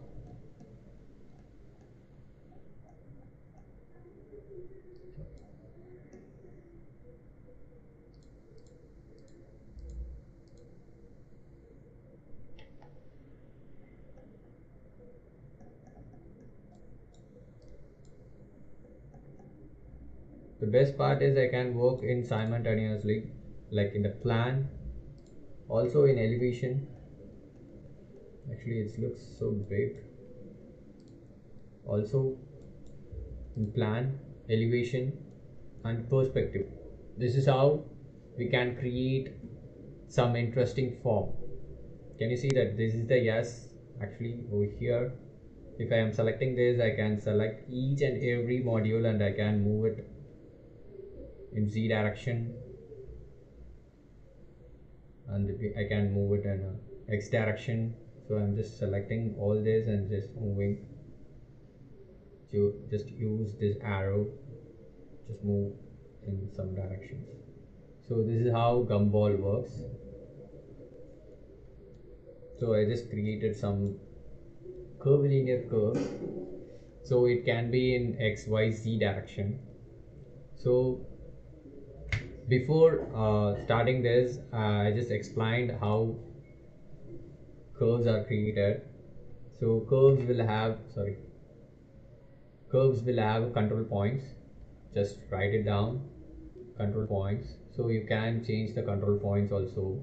the best part is I can work in simultaneously, like in the plan, also in elevation. Actually it looks so big. Also in plan, elevation, and perspective. This is how we can create some interesting form. Can you see that this is the yes? Actually over here, if I am selecting this, I can select each and every module and I can move it in Z direction, and I can move it in X direction. So I'm just selecting all this and just moving. To just use this arrow, just move in some directions. So this is how gumball works. So I just created some curvilinear curve, so it can be in X, Y, Z direction. So before starting this, I just explained how curves are created. So curves will have control points. Just write it down, control points. So you can change the control points also.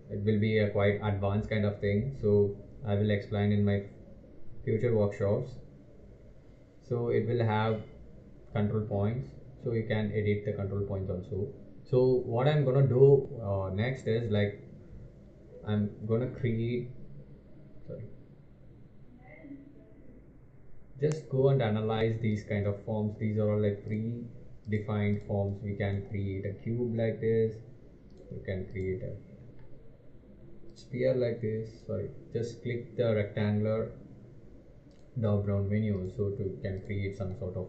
It will be a quite advanced kind of thing, so I will explain in my future workshops. So it will have control points, so you can edit the control points also. So what I'm gonna do next is like I'm gonna create, sorry, just go and analyze these kind of forms. These are all like pre-defined forms. We can create a cube like this, you can create a sphere like this. Sorry, just click the rectangular drop down menu so to can create some sort of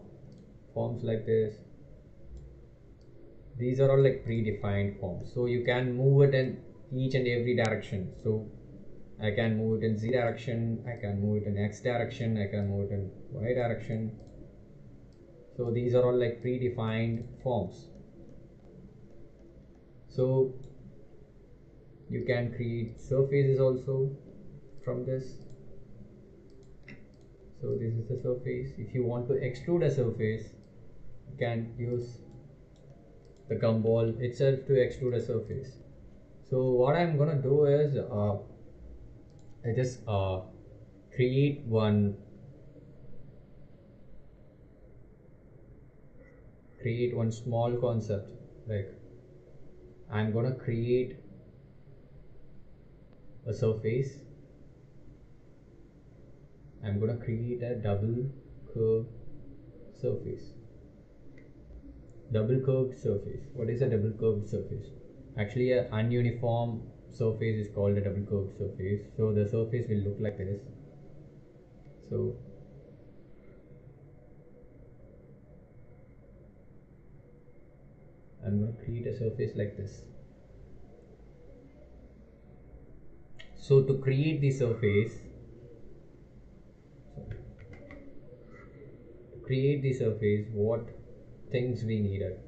forms like this. These are all like predefined forms, so you can move it in each and every direction. So I can move it in Z direction, I can move it in X direction, I can move it in Y direction. So these are all like predefined forms. So you can create surfaces also from this. So this is the surface. If you want to extrude a surface, you can use the gumball itself to extrude a surface. So what I'm gonna do is I just create one small concept. Like I'm gonna create a surface. I'm gonna create a double curved surface. Double curved surface. What is a double curved surface? Actually, a ununiform surface is called a double curved surface. So the surface will look like this. So I'm going to create a surface like this. So to create the surface, what things we needed?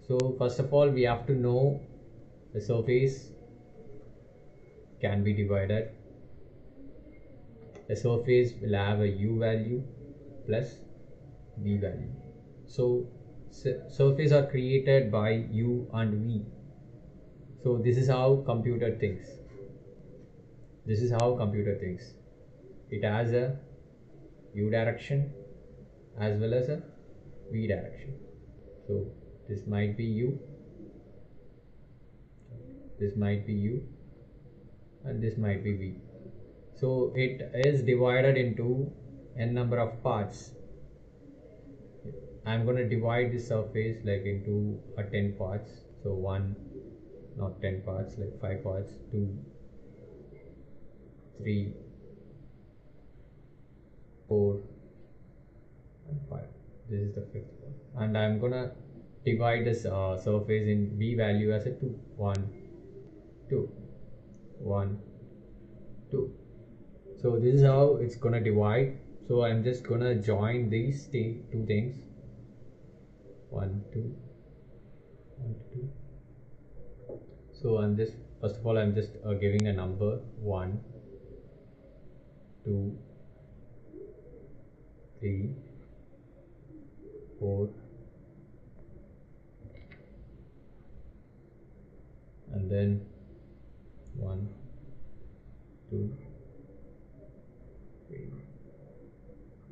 So first of all, we have to know the surface can be divided. The surface will have a u value plus v value. So surface are created by u and v. So this is how computer thinks. It has a u direction as well as a v direction. So this might be u, this might be u, and this might be v. So it is divided into n number of parts. I'm going to divide this surface like into 10 parts. So 1, not 10 parts, like 5 parts, 2, 3, 4, and 5. This is the fifth one. And I'm gonna divide this surface in v value as a 2. 1, 2, 1, 2. So this is how it's gonna divide. So I'm just gonna join these two things. 1, 2, 1, 2. So I'm just, first of all, I'm just giving a number 1, 2, 3, 4, and then 1, 2, 3,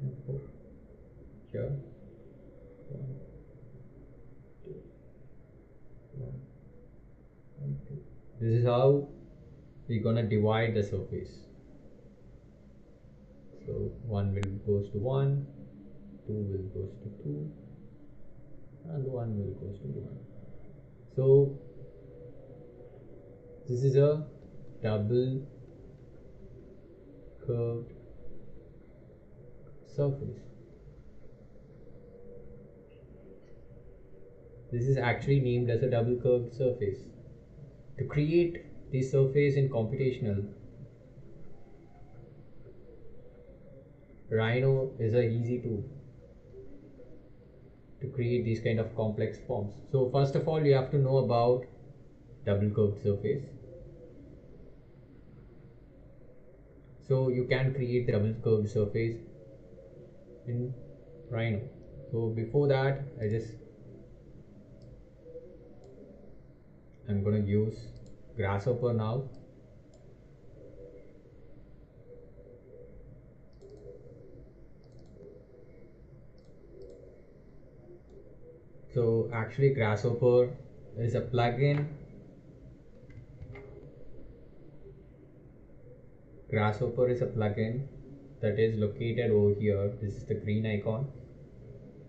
and 4. Here 1, 2, 1, and 2. This is how we're gonna divide the surface. So 1 will goes to 1, 2 will goes to 2, and 1 will goes to 1. So this is a double curved surface. This is actually named as a double curved surface. To create this surface in computational, Rhino is a easy tool to create these kind of complex forms. So first of all, you have to know about double curved surface. So you can create the double curved surface in Rhino. So before that, I'm gonna use Grasshopper now. So actually Grasshopper is a plugin. Grasshopper is a plugin that is located over here. This is the green icon.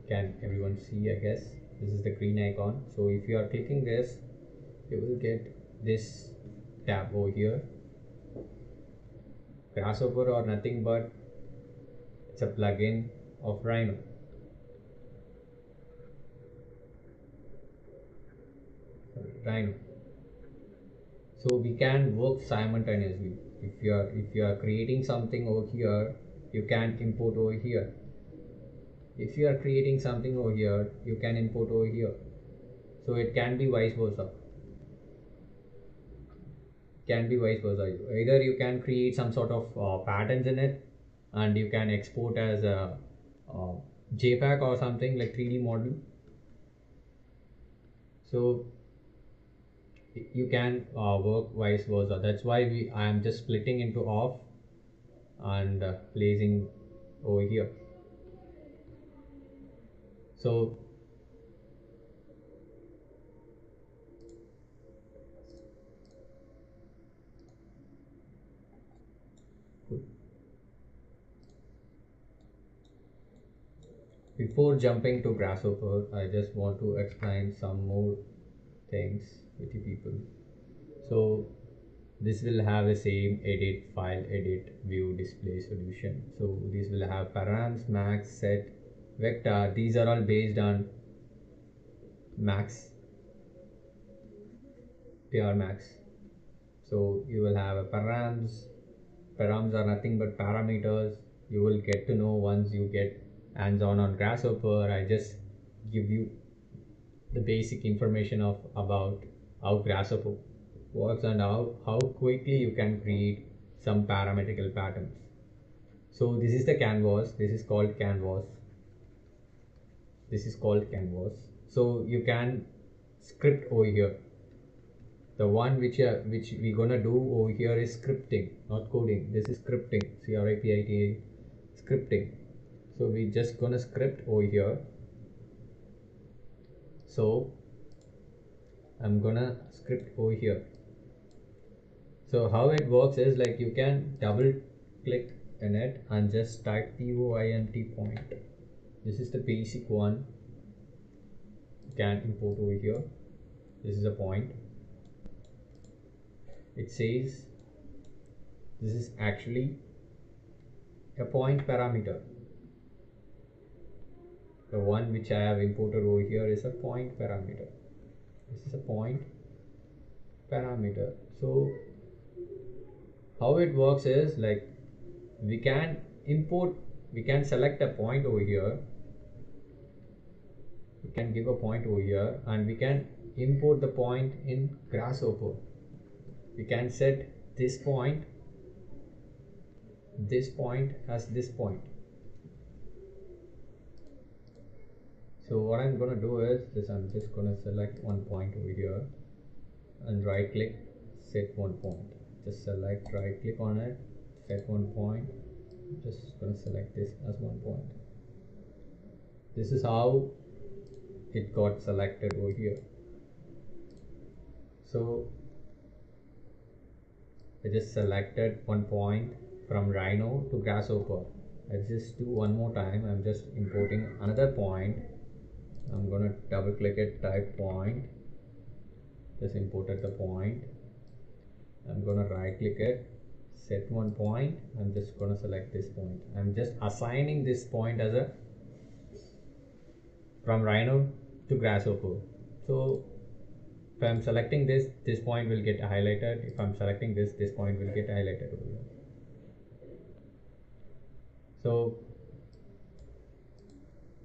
Can everyone see? I guess this is the green icon. So if you are clicking this, you will get this tab over here. Grasshopper or nothing but it's a plugin of Rhino. So we can work simultaneously. If you are creating something over here, you can import over here. If you are creating something over here, you can import over here. So it can be vice versa. Either you can create some sort of patterns in it, and you can export as a JPEG or something like 3D model. So you can work vice versa. That's why I am just splitting into off and placing over here. So before jumping to Grasshopper, I just want to explain some more things with you people. So this will have the same edit, file, edit, view, display solution. So this will have params, max, set, vector. These are all based on max, PR max. So you will have a params. Params are nothing but parameters. You will get to know once you get hands-on Grasshopper. I just give you the basic information of about how Grasshopper works and how quickly you can create some parametrical patterns. So this is the canvas. This is called canvas. So you can script over here. The one which we're gonna do over here is scripting, not coding. This is scripting. CRIPITA, scripting. So we're just gonna script over here. So I'm gonna script over here. So how it works is like you can double click in it and just type point. This is the basic one. You can import over here. This is a point. It says this is actually a point parameter. The one which I have imported over here is a point parameter. This is a point parameter. So how it works is like we can select a point over here. We can give a point over here and we can import the point in Grasshopper. We can set this point as this point. So what I'm gonna do is I'm just gonna select one point over here and right click, set one point. Just select, right click on it, set one point. Just gonna select this as one point. This is how it got selected over here. So I just selected one point from Rhino to Grasshopper. Let's just do one more time. I'm just importing another point. I'm gonna double click it, type point. Just imported the point. I'm gonna right click it, set one point. I'm just gonna select this point. I'm just assigning this point as a from Rhino to Grasshopper. So if I'm selecting this point will get highlighted. If I'm selecting this point will get highlighted over here. So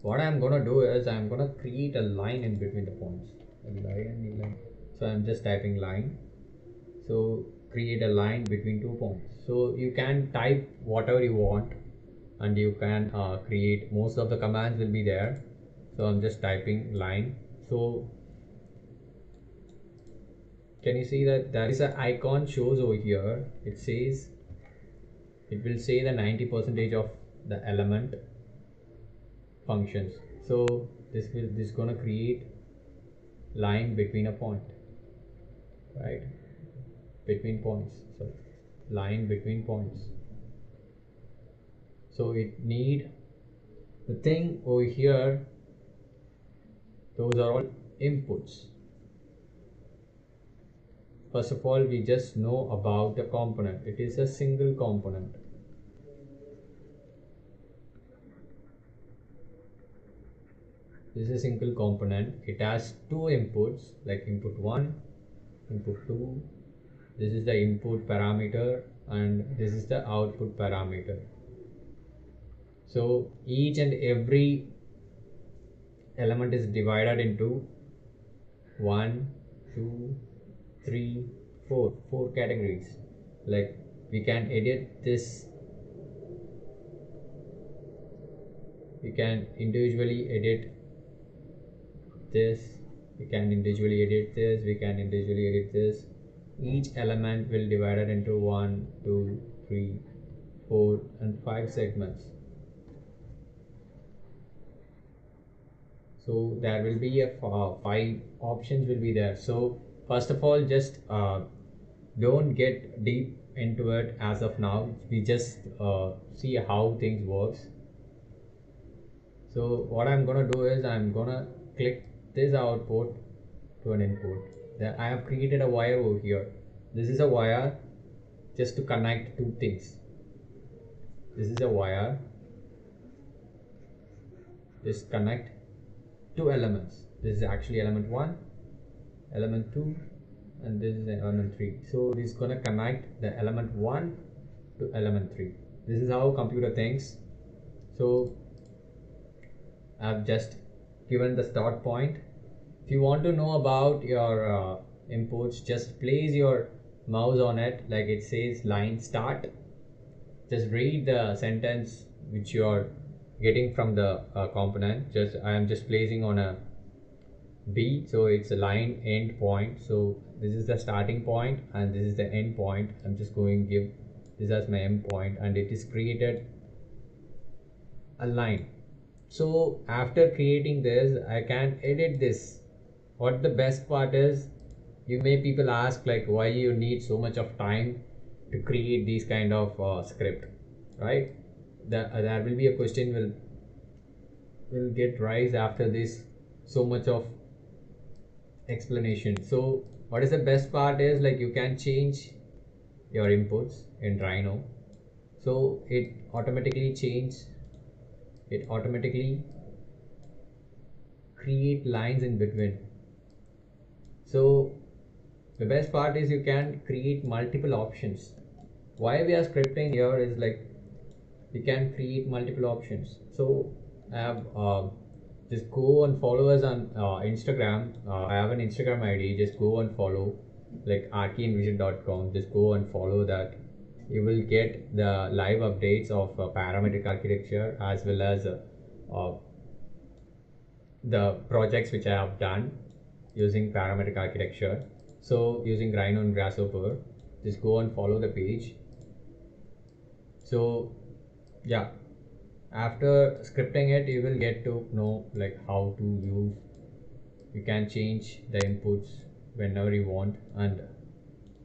what I'm gonna do is I'm gonna create a line in between the points. So I'm just typing line. So create a line between 2 points. So you can type whatever you want and you can create, most of the commands will be there. So I'm just typing line. So can you see that there is an icon shows over here? It says, it will say the 90% of the element functions. So this gonna create line between a point, right? Between points, so line between points. So it need the thing over here, those are all inputs. First of all, we just know about the component. It is a single component. This is a single component. It has two inputs, like input 1, input 2. This is the input parameter and this is the output parameter. So each and every element is divided into 1, 2, 3, 4, 4 categories. Like we can edit this, we can individually edit this, we can individually edit this, we can individually edit this. Each element will divide it into 1, 2, 3, 4 and 5 segments. So there will be a 5 options will be there. So first of all, just don't get deep into it as of now. We just see how things works. So what I'm gonna do is I'm gonna click this output to an input. Then I have created a wire over here. This is a wire just to connect two things. This is a wire. Just connect two elements. This is actually element 1, element 2, and this is element 3. So it is gonna connect the element 1 to element 3. This is how computer thinks. So I've just given the start point. If you want to know about your inputs, just place your mouse on it, like it says line start. Just read the sentence which you are getting from the component. I am just placing on a B, so it's a line end point. So this is the starting point and this is the end point. I'm just going to give this as my end point, and it is created a line. So after creating this, I can edit this. What the best part is, people ask like why you need so much of time to create these kind of script, right? There will be a question will get rise after this, so much of explanation. So what is the best part is, like, you can change your inputs in Rhino, so it automatically create lines in between. So the best part is you can create multiple options. Why we are scripting here is like we can create multiple options. So I have just go and follow us on Instagram. I have an Instagram ID. Just go and follow, like archyandvision.com. Just go and follow that. You will get the live updates of parametric architecture, as well as the projects which I have done using parametric architecture. So using Rhino and Grasshopper, just go and follow the page. So yeah, after scripting it, you will get to know like how to use. You can change the inputs whenever you want, and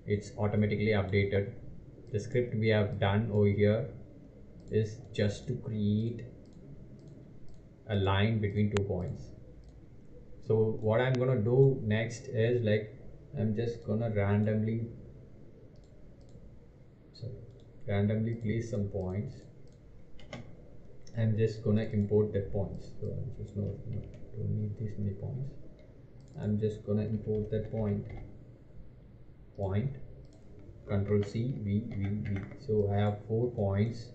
it's automatically updated. The script we have done over here is just to create a line between 2 points. So what I'm gonna do next is, like, I'm just gonna randomly place some points. I'm just gonna import the points. So I'm just don't need these many points. I'm just gonna import that point. Control C, V. So I have 4 points.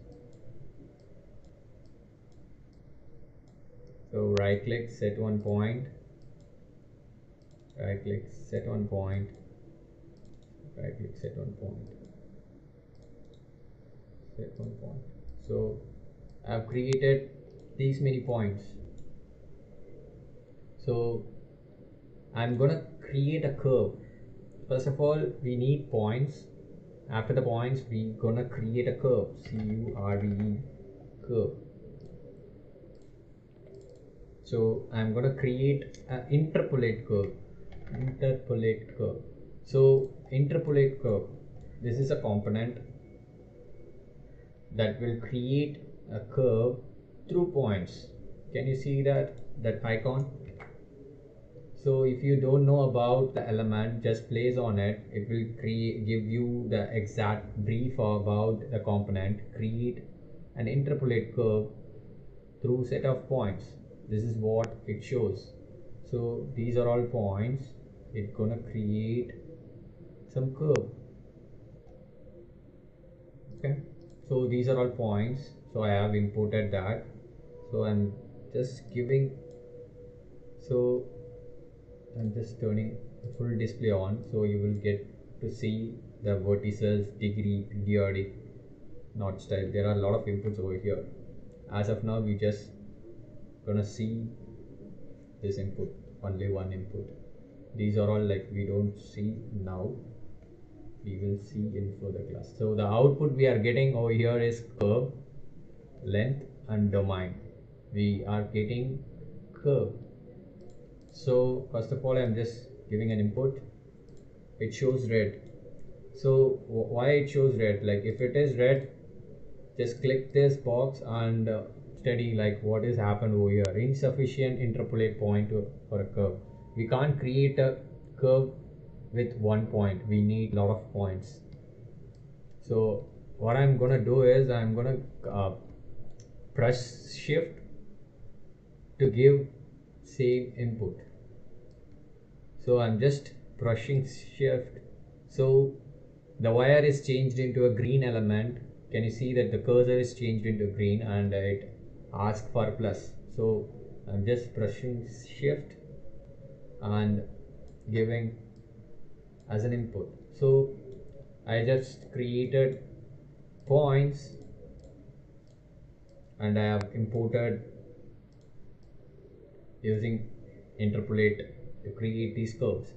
So right click, set one point. Right click, set one point. Right click, set one point. Set one point. So I've created these many points. So I'm gonna create a curve. First of all, we need points. After the points, we gonna create a curve. CURVE, curve. So I'm gonna create an interpolate curve. interpolate curve. So interpolate curve, this is a component that will create a curve through points. Can you see that icon? So if you don't know about the element, just place on it. It will give you the exact brief about the component. Create an interpolate curve through set of points. This is what it shows. So these are all points. It's gonna create some curve. Okay, so these are all points. So I have imported that. So I'm just giving, so I'm just turning full display on, so you will get to see the vertices, degree, periodic, knot style. There are a lot of inputs over here. As of now, we just gonna see this input, only one input. These are all like we don't see now, we will see in further class. So the output we are getting over here is curve, length and domain. We are getting curve. So first of all, I'm just giving an input. It shows red. So why it shows red? Like if it is red, just click this box and study like what is happened over here. Insufficient interpolate point for a curve. We can't create a curve with one point. We need a lot of points. So what I'm gonna do is I'm gonna press shift to give same input. So I'm just pressing shift. So the wire is changed into a green element. Can you see that the cursor is changed into green and it asks for plus? So I'm just pressing shift and giving as an input. So I just created points and I have imported using interpolate to create these curves.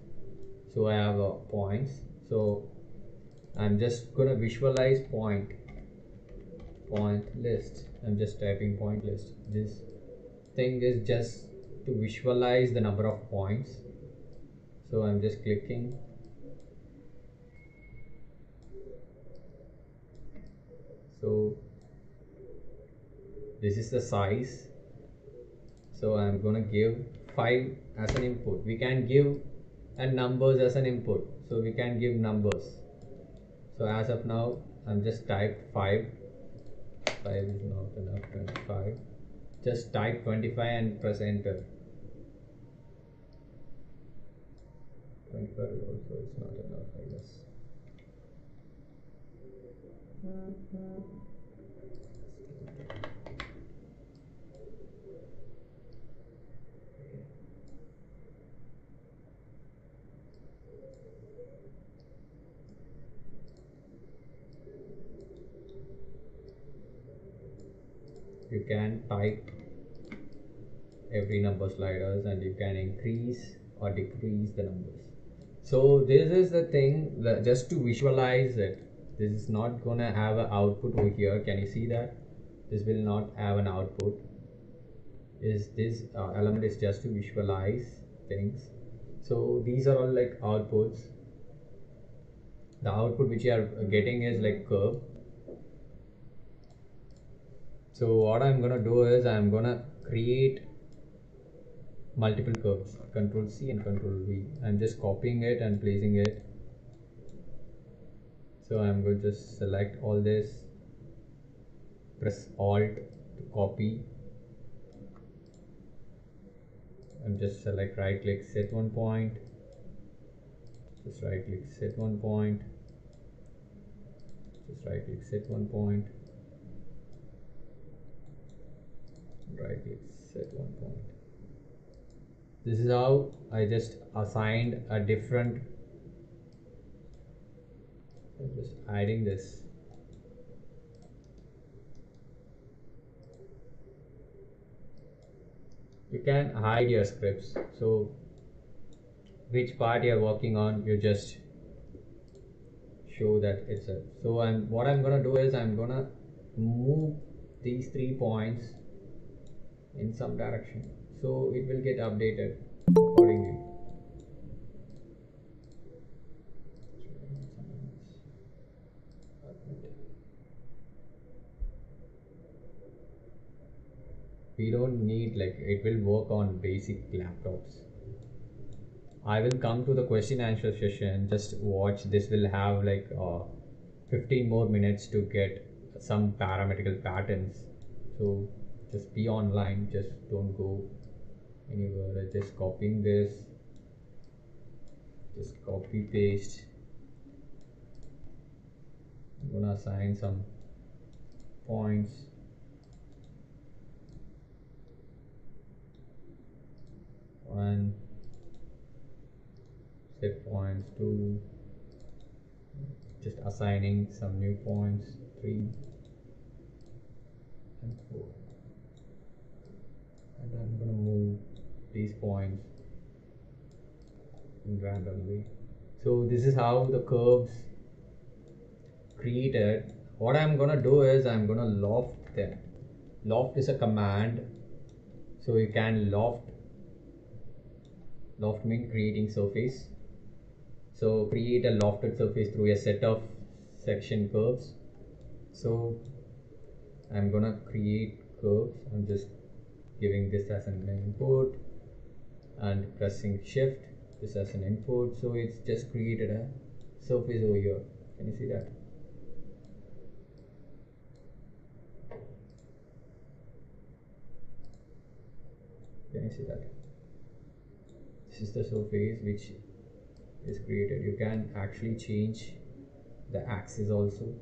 So I have points. So I'm just gonna visualize point list. I'm just typing point list. This thing is just to visualize the number of points. So I'm just clicking. So this is the size. So I'm gonna give 5 as an input. We can give and numbers as an input. So we can give numbers. So as of now, I'm just type 5. 5 is not enough. 25. Just type 25 and press enter. 25 also is not enough, I guess. You can type every number sliders and you can increase or decrease the numbers. So this is the thing that just to visualize it. This is not gonna have an output over here. Can you see that? This will not have an output. Is this element is just to visualize things. So these are all like outputs. The output which you are getting is like curve. So what I'm gonna do is I'm gonna create multiple curves. Control C and Control V. I'm just copying it and placing it. So I'm going to just select all this, press Alt to copy. I'm just select right click, set one point. Just right click, set one point. Just right click, set one point. Right click, set one point. This is how I just assigned a different. I'm just adding this. You can hide your scripts. So which part you're working on, you just show that itself. So what I'm gonna do is I'm gonna move these 3 points in some direction, so it will get updated accordingly. we don't need, like, it will work on basic laptops. I will come to the question answer session. Just watch. This will have like 15 more minutes to get some parametrical patterns. So just be online. Just don't go anywhere. Just copying this. Just copy paste. I'm gonna assign some points. One. Set points. Two. Just assigning some new points. 3 and 4. And I'm gonna move these points in random way. So this is how the curves created. What I'm gonna do is I'm gonna loft them. Loft is a command, so you can loft means creating surface. So create a lofted surface through a set of section curves. So I'm gonna create curves. I'm just giving this as an input and pressing shift this as an input. So it's just created a surface over here. Can you see that? Can you see that? This is the surface which is created. You can actually change the axis also.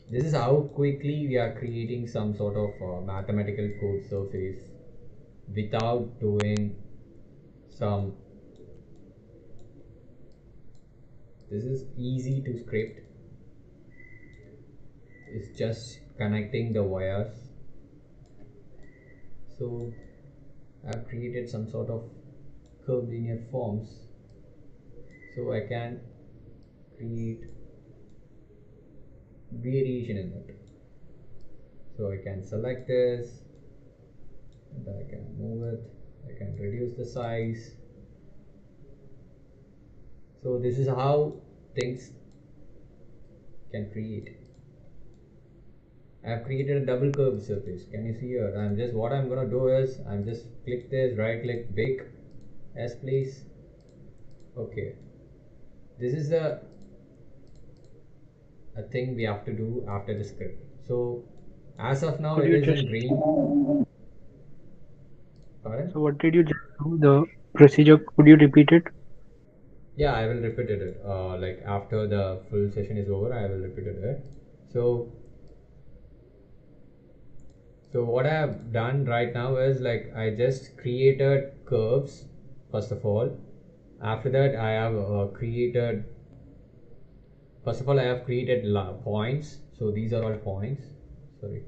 This is how quickly we are creating some sort of mathematical code surface without doing some. This is easy to script. It's just connecting the wires. So I've created some sort of curvilinear forms, so I can create variation in it. So I can select this and I can move it. I can reduce the size. So this is how things can create. I have created a double curved surface. Can you see here? What I'm gonna do is I'm just click this, right click, bake as please. Okay. This is a thing we have to do after the script. So as of now Could it you is in just green. Pardon? so what did you just do? The procedure, could you repeat it? Yeah, I will repeat it. Like after the full session is over, I will repeat it. So, what I have done right now is like I just created curves first of all. After that, I have created. First of all, I have created points. So these are all points. Sorry,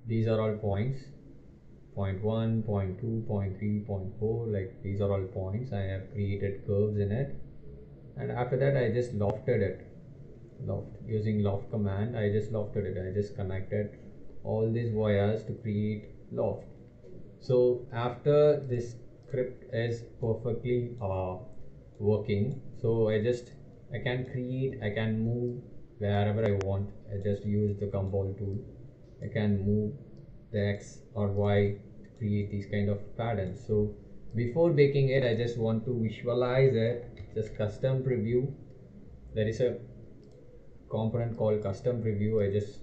these are all points. Point 1, point 2, point 3, point 4. Like these are all points. I have created curves in it, and after that, I just lofted it. Using loft command, I just lofted it. I just connected all these wires to create loft. So after this script is perfectly working, so I can create, I can move wherever I want. I just use the compound tool. I can move the x or y to create these kind of patterns. So before baking it, I just want to visualize it. Just custom preview. There is a component called custom preview. I just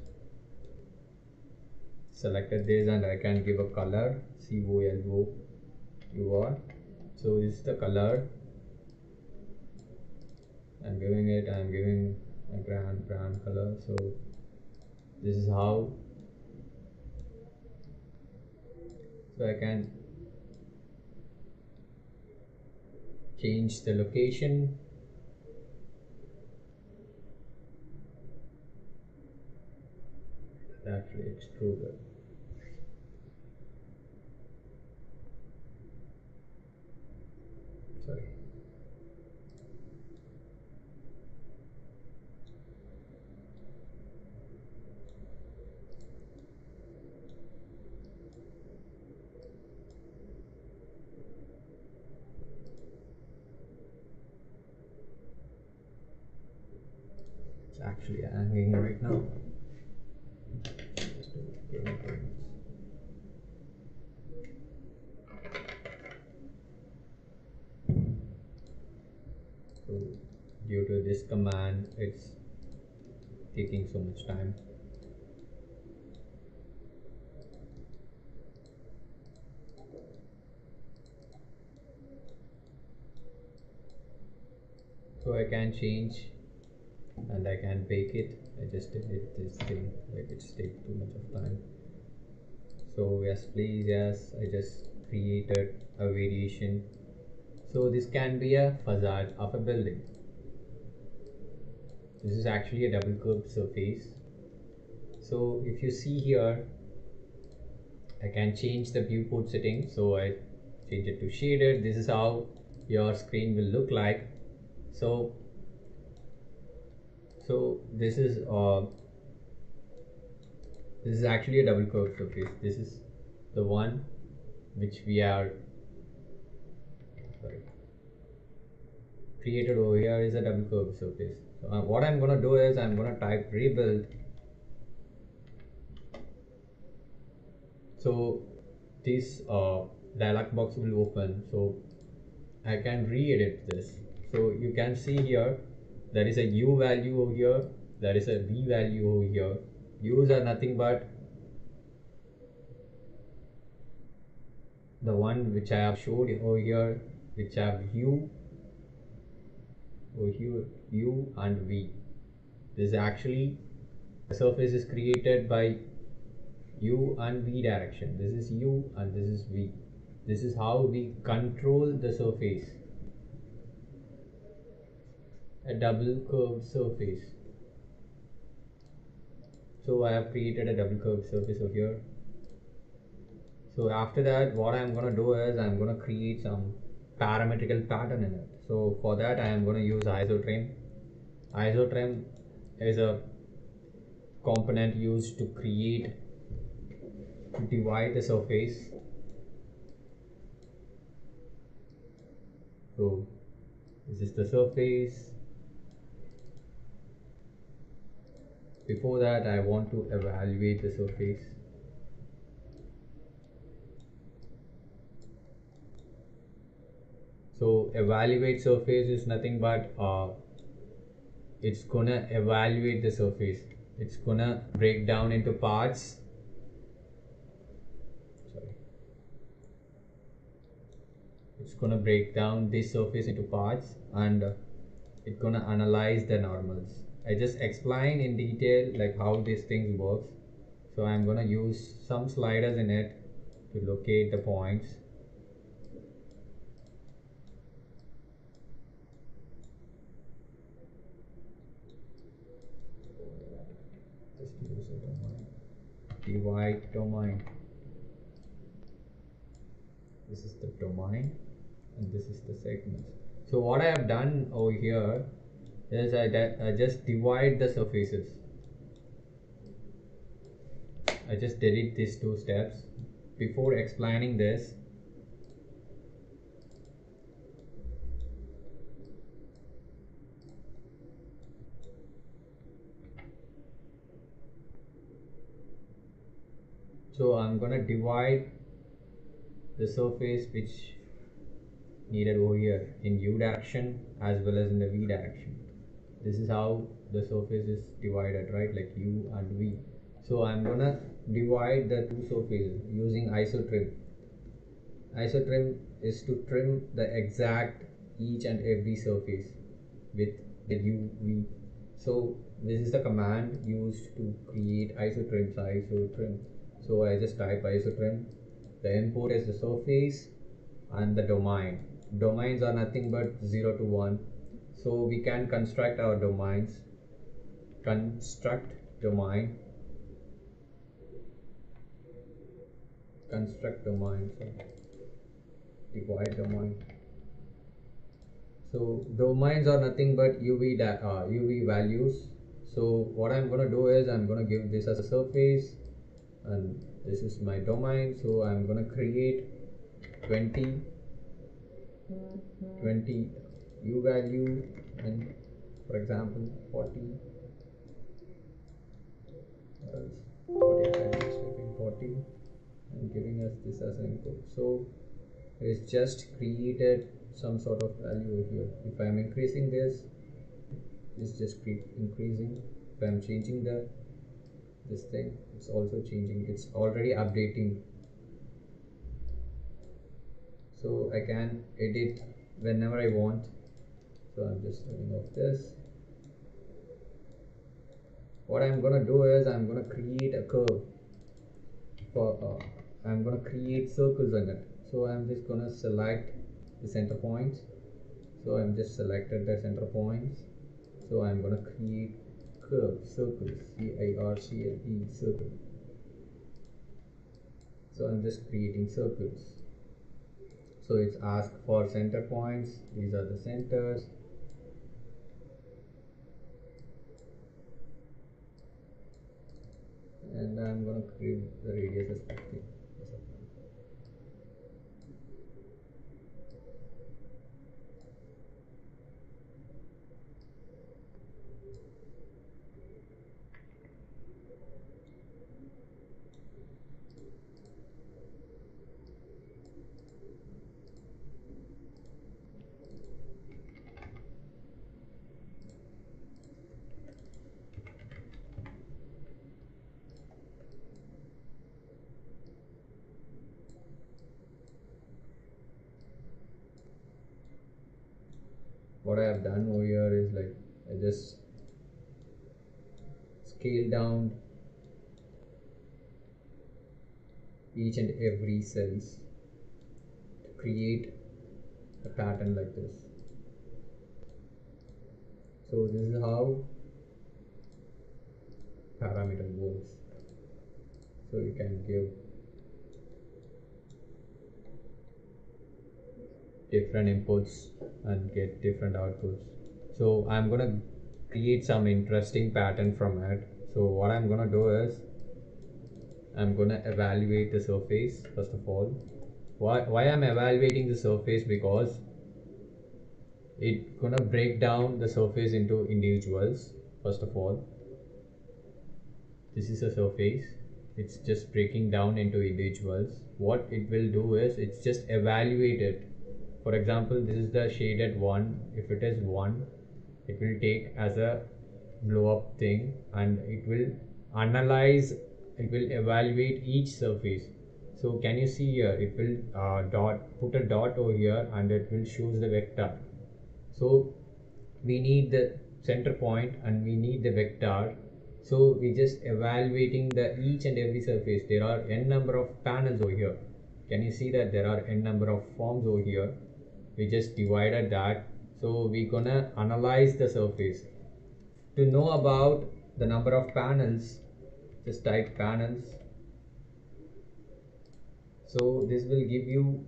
selected this and I can give a color COLOUR. So this is the color I'm giving it. I'm giving a brown color. So this is how. So I can change the location. Actually extrude it. Sorry. It's actually hanging right now. Just So give me 2 minutes. So due to this command, it's taking so much time. So I can change and I can bake it. I just did this thing, like it's take too much of time. So yes, please, yes, I just created a variation. So this can be a facade of a building. This is actually a double curved surface. So if you see here, I can change the viewport setting. So I change it to shaded. This is how your screen will look like. So this is actually a double curved surface. This is the one which we are created over here is a double curved surface. So what I'm gonna do is I'm gonna type rebuild. So this dialog box will open. So I can re-edit this. So you can see here there is a U value over here, there is a V value over here. U's are nothing but the one which I have showed over here, which have U over here, U and V. This is actually the surface is created by U and V direction. This is U and this is V. This is how we control the surface. A double curved surface. So I have created a double curved surface over here. So after that, what I'm gonna do is I'm gonna create some parametrical pattern in it. So for that, I am gonna use isotrim. Isotrim is a component used to divide the surface. So this is the surface. Before that, I want to evaluate the surface. So evaluate surface is nothing but it's gonna evaluate the surface. It's gonna break down into parts. Sorry. It's gonna break down this surface into parts and it's gonna analyze the normals. I just explain in detail like how these things works. So I'm gonna use some sliders in it to locate the points. Just use a domain. Divide domain. This is the domain and this is the segments. So what I have done over here is I just divide the surfaces. I just delete these two steps. Before explaining this, so I'm gonna divide the surface which needed over here in U direction as well as in the V direction. This is how the surface is divided, right? Like U and V. So I'm gonna divide the two surfaces using isotrim. Isotrim is to trim the exact each and every surface with the UV. So this is the command used to create isotrim. So I just type isotrim. The input is the surface and the domain. Domains are nothing but 0 to 1. So we can construct our domains. Construct domain. Construct domain. So divide domain. So domains are nothing but UV values. So what I'm gonna do is I'm gonna give this as a surface, and this is my domain. So I'm gonna create 20 U value, and for example 40 else 40 values. value and giving us this as an input. So it's just created some sort of value here. If I'm increasing this, it's just increasing. If I'm changing this thing, it's also changing. It's already updating. So I can edit whenever I want. So I'm just turning off this. What I'm gonna do is I'm gonna create a curve for I'm gonna create circles in it. So I'm just gonna select the center points. So I'm just selected the center points. So I'm gonna create curves, circles, C-I-R-C-L-E, circle. So I'm just creating circles. So it's asked for center points. These are the centers. And I'm gonna create the radius as 50. What I have done over here is like I just scale down each and every cells to create a pattern like this. So this is how parameter works. So you can give different inputs and get different outputs. So I'm gonna create some interesting pattern from it. So what I'm gonna do is I'm gonna evaluate the surface first of all. Why I'm evaluating the surface? Because it's gonna break down the surface into individuals. First of all, this is a surface. It's just breaking down into individuals. What it will do is it's just evaluate it. For example, this is the shaded one. If it is 1, it will take as a blow up thing and it will analyze, it will evaluate each surface. So can you see here, it will put a dot over here and it will shows the vector. So we need the center point and we need the vector. So we just evaluating the each and every surface. There are n number of panels over here. Can you see that there are n number of forms over here? We just divided that. So we're gonna analyze the surface. To know about the number of panels, just type panels. So this will give you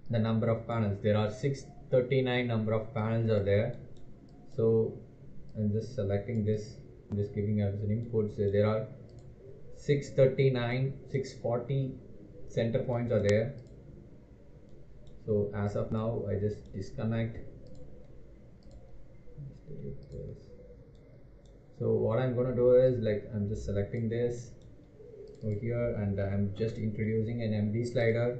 the number of panels. There are 639 number of panels are there. So I'm just selecting this, I'm just giving as an input. So there are 639, 640 center points are there. So as of now, I just disconnect. So what I'm gonna do is like I'm just selecting this over here and I'm just introducing an MD slider.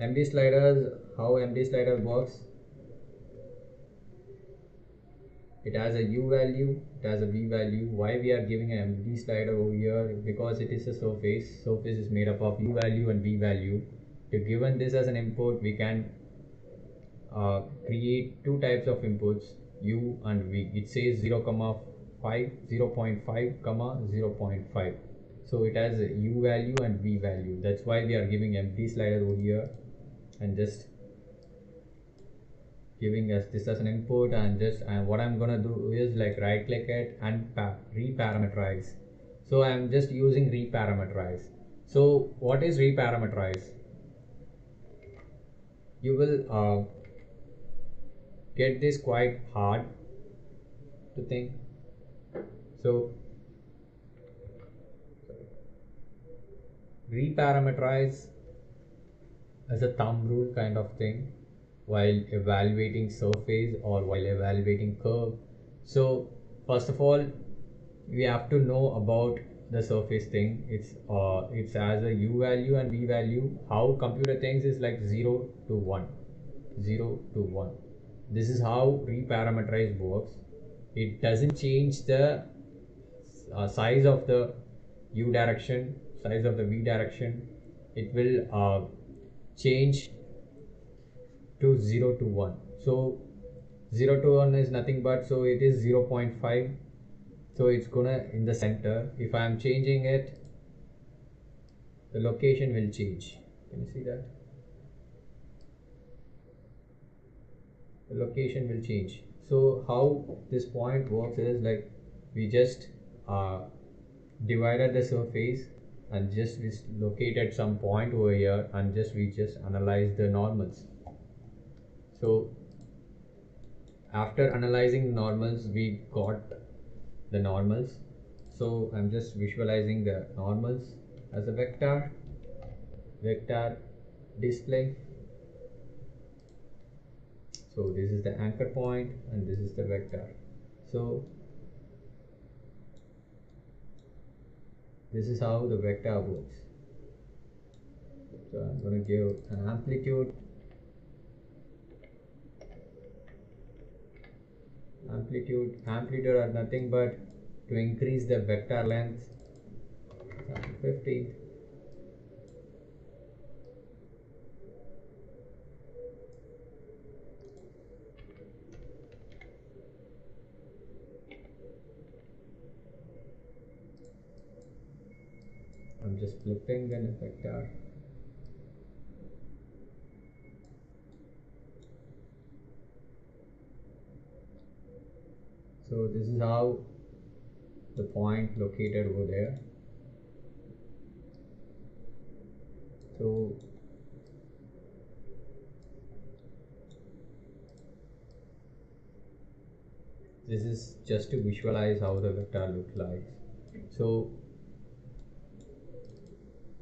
MD sliders, how MD slider works? It has a U value, it has a V value. Why we are giving an MD slider over here? Because it is a surface. Surface is made up of U value and V value. If given this as an input, we can create two types of inputs, U and V. It says 0, 5, 0.5, 0.5. So it has a U value and V value. That's why we are giving empty slider over here and just giving us this as an input. And just what I'm gonna do is like right click it and reparameterize. So I'm just using reparameterize. So what is reparameterize? You will get this quite hard to think. So reparameterize as a thumb rule kind of thing while evaluating surface or while evaluating curve. So first of all, we have to know about the surface thing. It's as a u value and v value. How computer thinks is like 0 to 1, 0 to 1. This is how reparameterize works. It doesn't change the size of the u direction, size of the v direction. It will change to 0 to 1. So 0 to 1 is nothing but, so it is 0.5. So it's gonna in the center. If I am changing it, the location will change. Can you see that? The location will change. So how this point works is like we just divided the surface and just we located some point over here and we just analyze the normals. So after analyzing normals, we got the normals. So I'm just visualizing the normals as a vector display. So this is the anchor point and this is the vector. So this is how the vector works. So I'm going to give an amplitude are nothing but to increase the vector length 50. I'm just flipping the vector. So this is how the point located over there. So this is just to visualize how the vector looks like. So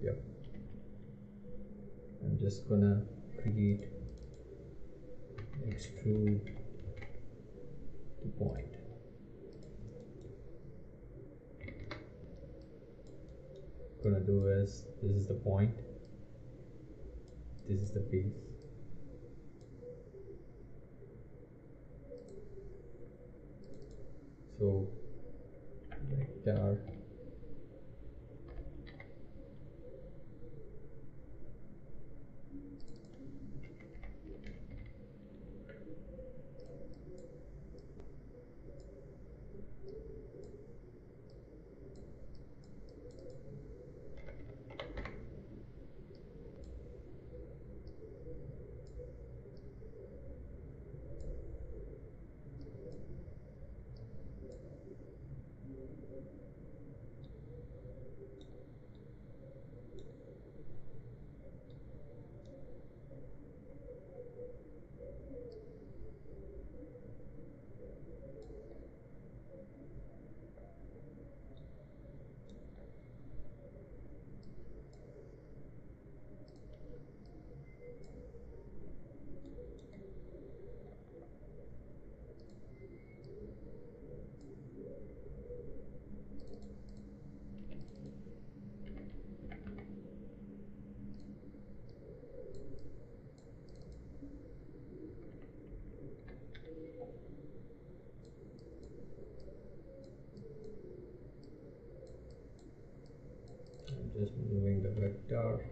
yeah, I'm just gonna create extrude the point. Gonna do is this is the point, this is the base. So vector I'm just moving the vector.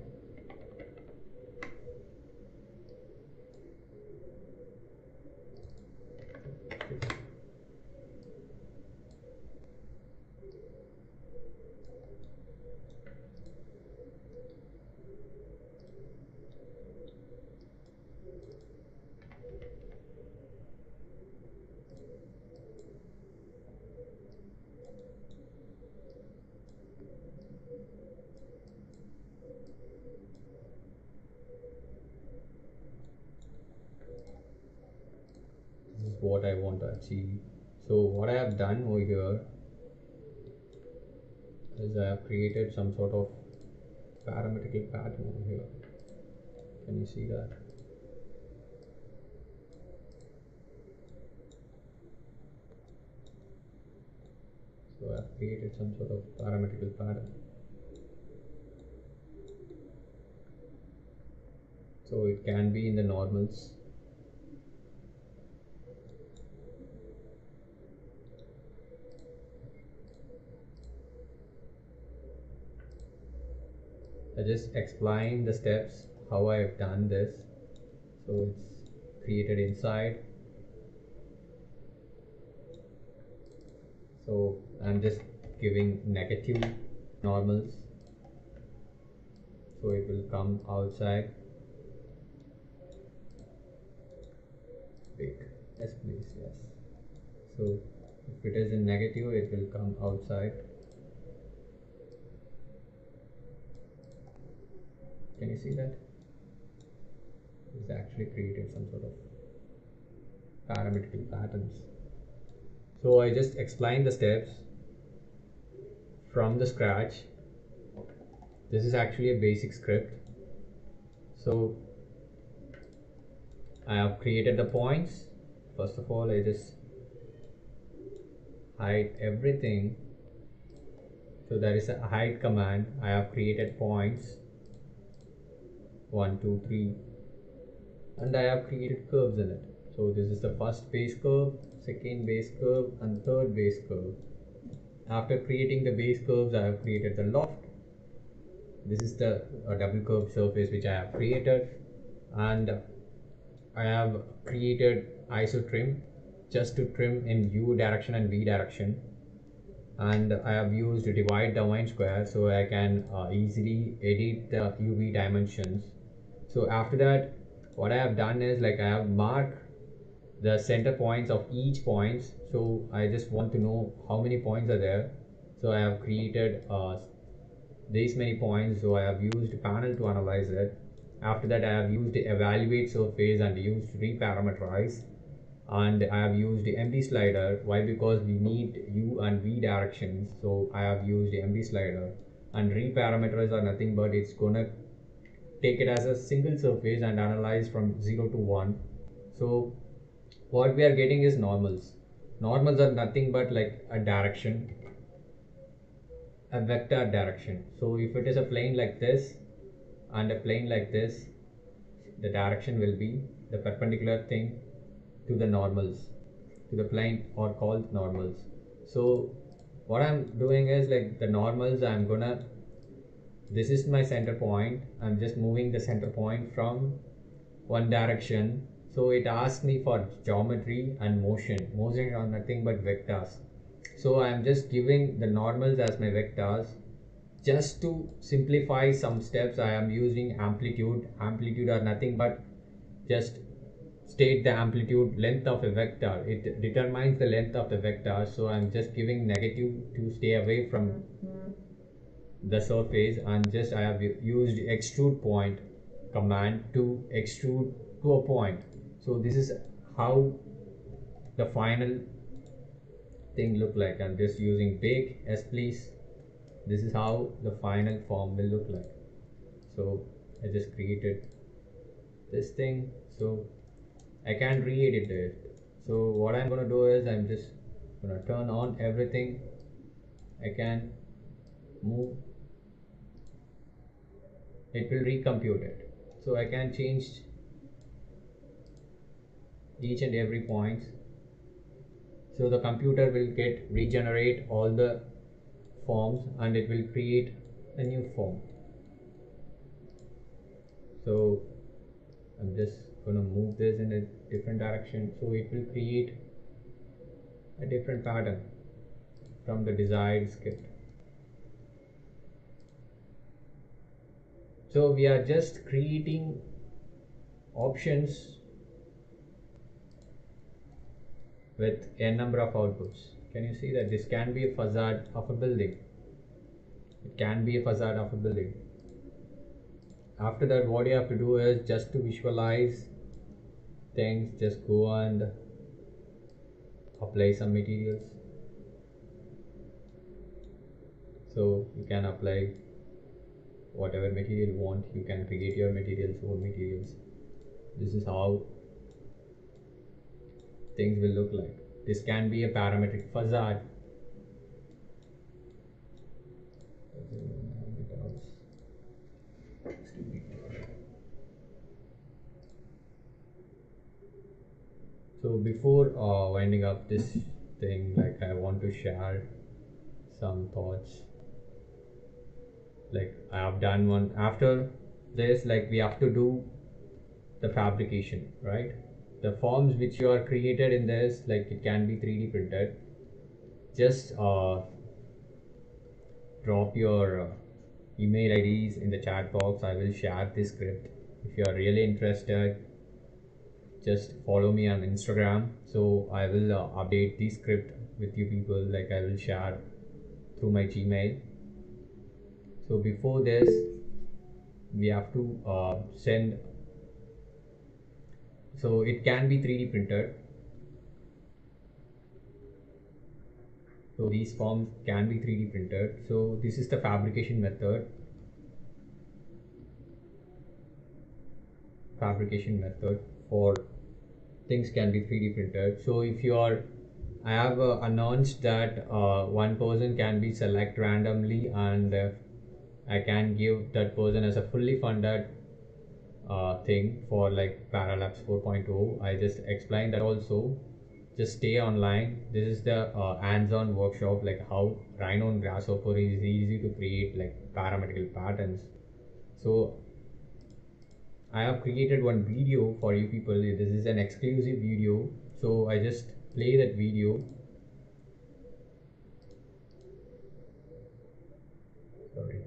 This is what I want to achieve. So what I have done over here is I have created some sort of parametric pattern over here. Can you see that? So I've created some sort of parametrical pattern. So it can be in the normals. I just explain the steps how I have done this. So it's created inside. So I'm just giving negative normals. So it will come outside. Big. Yes, please. Yes. So if it is in negative, it will come outside. Can you see that? It's actually created some sort of parametric patterns. So I just explained the steps from the scratch. This is actually a basic script. So I have created the points. First of all, I just hide everything. So there is a hide command. I have created points 1, 2, 3, and I have created curves in it. So this is the first base curve, second base curve, and third base curve. After creating the base curves, I have created the loft. This is the double curve surface which I have created, and I have created iso trim just to trim in U direction and V direction, and I have used divide domain square so I can easily edit the UV dimensions. So after that, what I have done is like I have marked the center points of each points. So I just want to know how many points are there. So I have created these many points. So I have used panel to analyze it. After that, I have used evaluate surface and used reparameterize, and I have used the empty slider. Why? Because we need U and V directions. So I have used the empty slider, and reparameterize are nothing but it's gonna take it as a single surface and analyze from 0 to 1. So what we are getting is normals. Normals are nothing but like a direction, a vector direction. So if it is a plane like this and a plane like this, the direction will be the perpendicular thing to the normals, to the plane, or called normals. So what I'm doing is like the normals, I'm gonna, this is my center point, I'm just moving the center point from one direction. So it asks me for geometry and motion are nothing but vectors. So I'm just giving the normals as my vectors. Just to simplify some steps, I am using amplitude are nothing but just state the amplitude length of a vector. It determines the length of the vector. So I'm just giving negative to stay away from the surface, and just I have used extrude point command to extrude to a point. So this is how the final thing look like. I'm just using bake. Yes please. This is how the final form will look like. So I just created this thing, so I can re-edit it. So what I'm gonna do is I'm just gonna turn on everything. I can move, it will recompute it. So I can change each and every point. So the computer will get regenerate all the forms and it will create a new form. So I'm just gonna move this in a different direction, so it will create a different pattern from the desired script. So we are just creating options with a number of outputs. Can you see that this can be a facade of a building? It can be a facade of a building. After that, what you have to do is just to visualize things, just go and apply some materials. So you can apply whatever material you want. You can create your materials, own materials. This is how things will look like. This can be a parametric facade. So before winding up this thing, like I want to share some thoughts. Like I have done one after this, like we have to do the fabrication, right? The forms which you are created in this, like it can be 3D printed. Just drop your email IDs in the chat box. I will share this script. If you are really interested, just follow me on Instagram. So I will update the script with you people. Like I will share through my Gmail. So before this, we have to send. So it can be 3D printed. So these forms can be 3D printed. So this is the fabrication method. Fabrication method for things can be 3D printed. So if you are, I have announced that one person can be select randomly, and I can give that person as a fully funded thing for like Paralabs 4.0. I just explained that also. Just stay online. This is the hands-on workshop, like how Rhino and Grasshopper is easy to create like parametrical patterns. So I have created one video for you people. This is an exclusive video. So I just play that video. Sorry.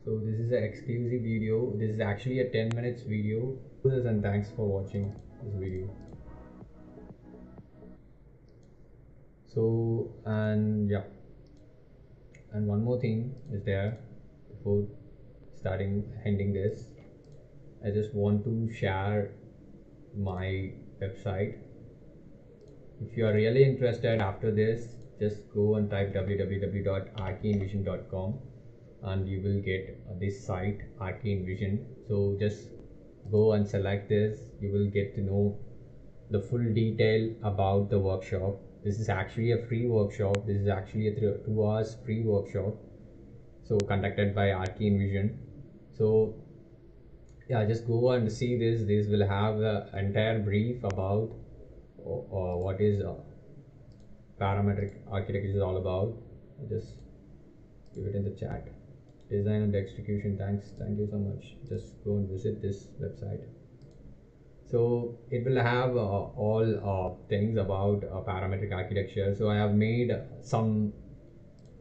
So this is an exclusive video. This is actually a 10 minutes video. And thanks for watching this video. So, and yeah, and one more thing is there before ending this. I just want to share my website. If you are really interested after this, just go and type www.archenvision.com and you will get this site, Arcane Vision. So just go and select this. You will get to know the full detail about the workshop. This is actually a free workshop. This is actually a 2 hours free workshop. So conducted by Arcane Vision. So yeah, just go and see this. This will have the entire brief about what is parametric architecture is all about. Just give it in the chat. Design and execution. Thank you so much. Just go and visit this website. So it will have all things about parametric architecture. So I have made some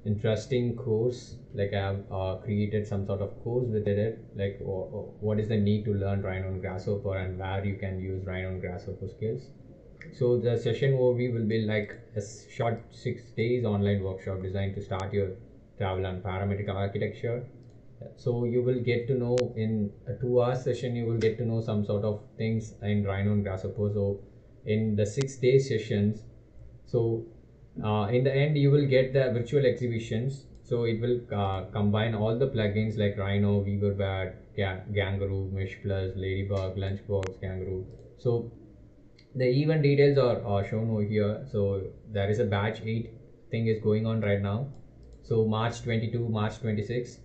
interesting course, like I have created some sort of course within it, like what is the need to learn Rhino and Grasshopper and where you can use Rhino and Grasshopper skills. So the session overview will be like a short 6 days online workshop designed to start your travel on parametric architecture. So you will get to know in a 2 hour session, you will get to know some sort of things in Rhino and Grasshopper. So in the 6 day sessions, so in the end you will get the virtual exhibitions. So it will combine all the plugins like Rhino, Weaverbird, Gangaroo, Mesh Plus, Ladybug, Lunchbox, Kangaroo. So the event details are shown over here. So there is a batch 8 thing is going on right now. So March 22, March 26,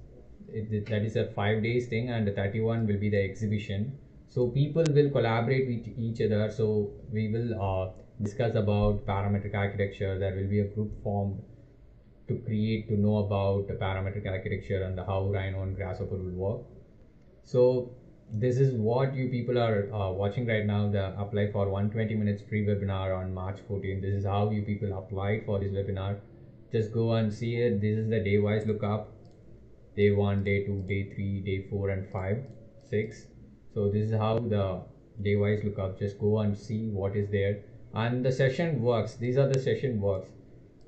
that is a 5 days thing, and 31 will be the exhibition. So people will collaborate with each other. So we will discuss about parametric architecture. There will be a group formed to know about the parametric architecture and how Rhino and Grasshopper will work. So this is what you people are watching right now. The apply for 120 minutes free webinar on March 14. This is how you people applied for this webinar. Just go and see it. This is the day wise lookup. Day 1, day 2, day 3, day 4 and 5, 6. So this is how the day wise lookup. Just go and see what is there. And the session works. These are the session works.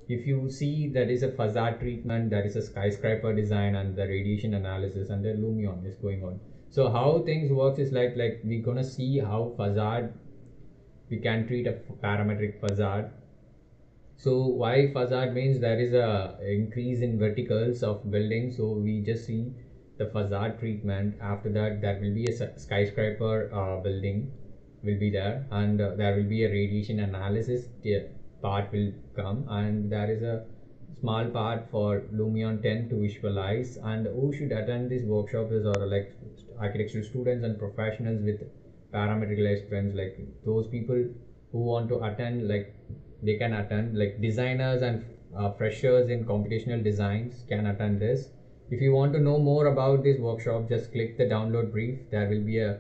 If you see, that is a facade treatment, that is a skyscraper design, and the radiation analysis, and the Lumion is going on. So how things works is like we're gonna see how facade we can treat a parametric facade. So why facade means there is a increase in verticals of buildings. So we just see the facade treatment. After that, there will be a skyscraper building will be there, and there will be a radiation analysis part will come, and there is a small part for Lumion 10 to visualize. And who should attend this workshop is like architectural students and professionals with parametricalized friends, like those people who want to attend, like they can attend, like designers and freshers in computational designs can attend this. If you want to know more about this workshop, just click the download brief. There will be a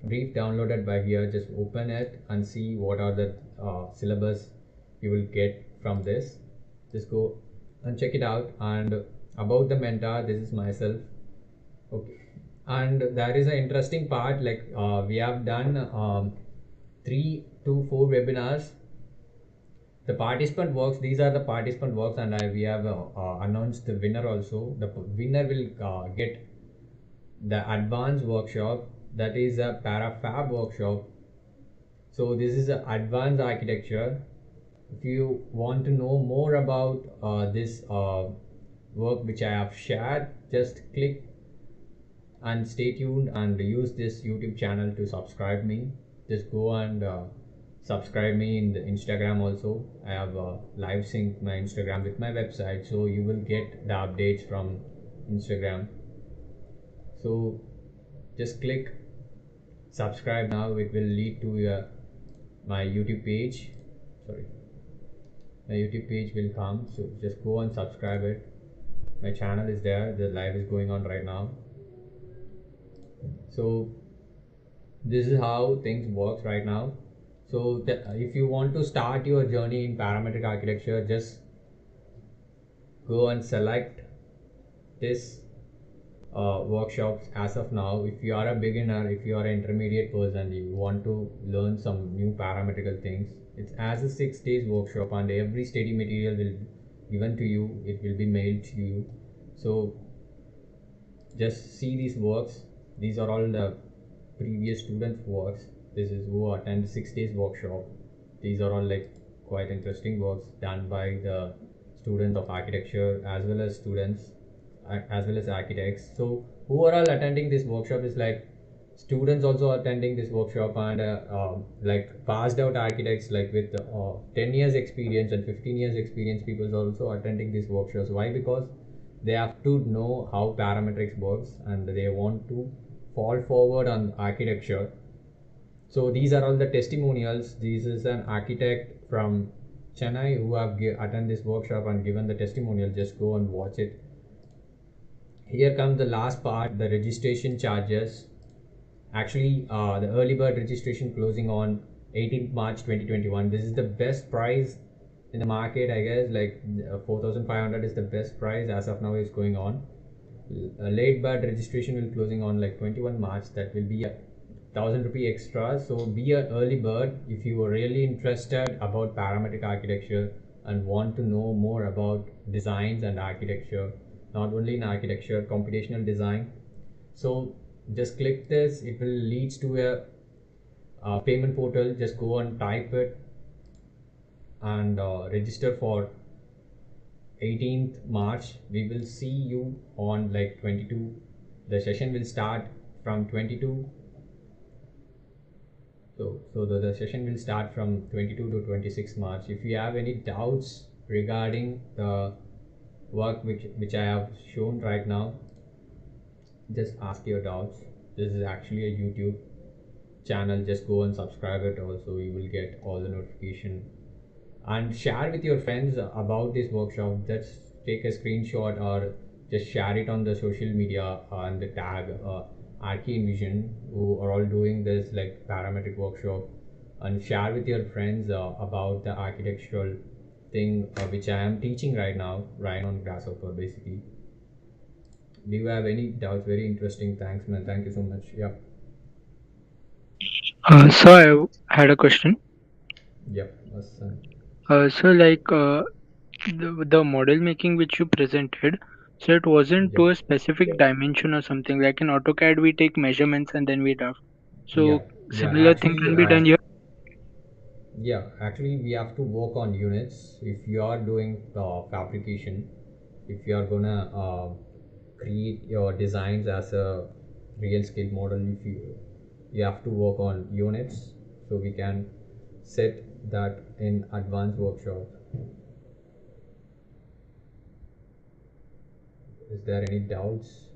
brief downloaded by here. Just open it and see what are the syllabus you will get from this. Just go and check it out. And about the mentor, this is myself. Okay, and there is an interesting part, like we have done 3 to 4 webinars. The participant works, these are the participant works, and we have announced the winner also. The winner will get the advanced workshop, that is a parafab workshop. So this is an advanced architecture. If you want to know more about this work which I have shared, just click and stay tuned and use this YouTube channel to subscribe me. Just go and subscribe me in the Instagram also. I have live sync my Instagram with my website, so you will get the updates from Instagram. So just click subscribe now. It will lead to my YouTube page. Sorry, my YouTube page will come. So just go and subscribe it. My channel is there. The live is going on right now. So this is how things works right now. So if you want to start your journey in parametric architecture, just go and select this workshops as of now. If you are a beginner, if you are an intermediate person, you want to learn some new parametrical things, it's as a 6 days workshop, and every study material will given to you. It will be mailed to you. So just see these works. These are all the previous students works. This is who attend 6 days workshop. These are all like quite interesting works done by the students of architecture as well as students as well as architects. So who are all attending this workshop is like students also attending this workshop, and like passed out architects like with 10 years experience and 15 years experience people also attending these workshops. Why? Because they have to know how parametrics works and they want to fall forward on architecture. So these are all the testimonials. This is an architect from Chennai who have attended this workshop and given the testimonial. Just go and watch it. Here comes the last part, the registration charges. Actually, the early bird registration closing on 18th March 2021. This is the best price in the market, I guess. Like 4,500 is the best price as of now is going on. Late bird registration will closing on like 21 March. That will be a 1,000 rupee extra. So be an early bird if you are really interested about parametric architecture and want to know more about designs and architecture, not only in architecture, computational design. So just click this. It will lead to a payment portal. Just go and type it and register for 18th March. We will see you on like 22. The session will start from 22. So the session will start from 22 to 26 March. If you have any doubts regarding the work which I have shown right now, just ask your doubts. This is actually a YouTube channel. Just go and subscribe it also. You will get all the notification and share with your friends about this workshop. Just take a screenshot or just share it on the social media and the tag Archi Envision, who are all doing this like parametric workshop, and share with your friends about the architectural thing which I am teaching right now, right on Grasshopper basically. Do you have any doubts? Very interesting. Thanks, man. Thank you so much. Yeah. So I had a question. Yep. Awesome. So like the model making which you presented, so it wasn't Yep. to a specific dimension or something. Like in AutoCAD, we take measurements and then we draft. Yeah. So Yeah. similar thing can be done here. Yeah, actually, we have to work on units. If you are doing fabrication, if you are gonna create your designs as a real scale model, if you have to work on units, so we can set that in advanced workshop. Is there any doubts?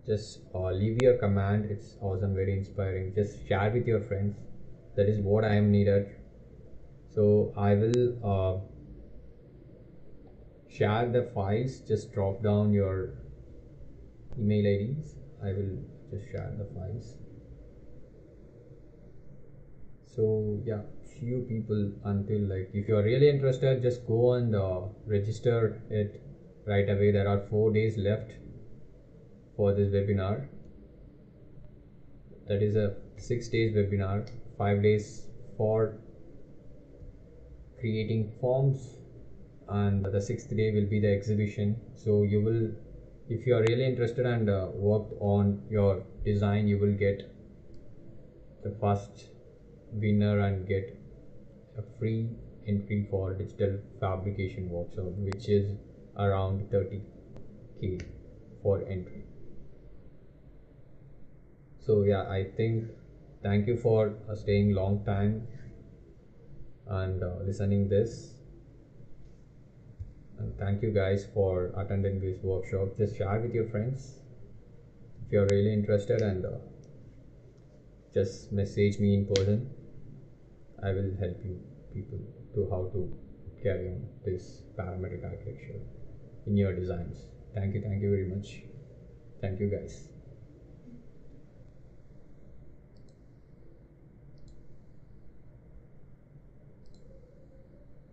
just leave your comment. It's awesome, very inspiring. Just share with your friends. That is what I am needed. So I will share the files. Just drop down your email IDs. I will just share the files. So yeah, few people, until like if you are really interested, just go and register it right away. There are 4 days left for this webinar. That is a 6 days webinar, 5 days for creating forms, and the 6th day will be the exhibition. So you will, if you are really interested and worked on your design, you will get the first winner and get a free entry for digital fabrication workshop, which is around 30k for entry. So yeah, I think, thank you for staying long time and listening this, and thank you guys for attending this workshop. Just share with your friends if you're really interested, and just message me in person. I will help you people to how to carry on this parametric architecture in your designs. Thank you very much. Thank you guys.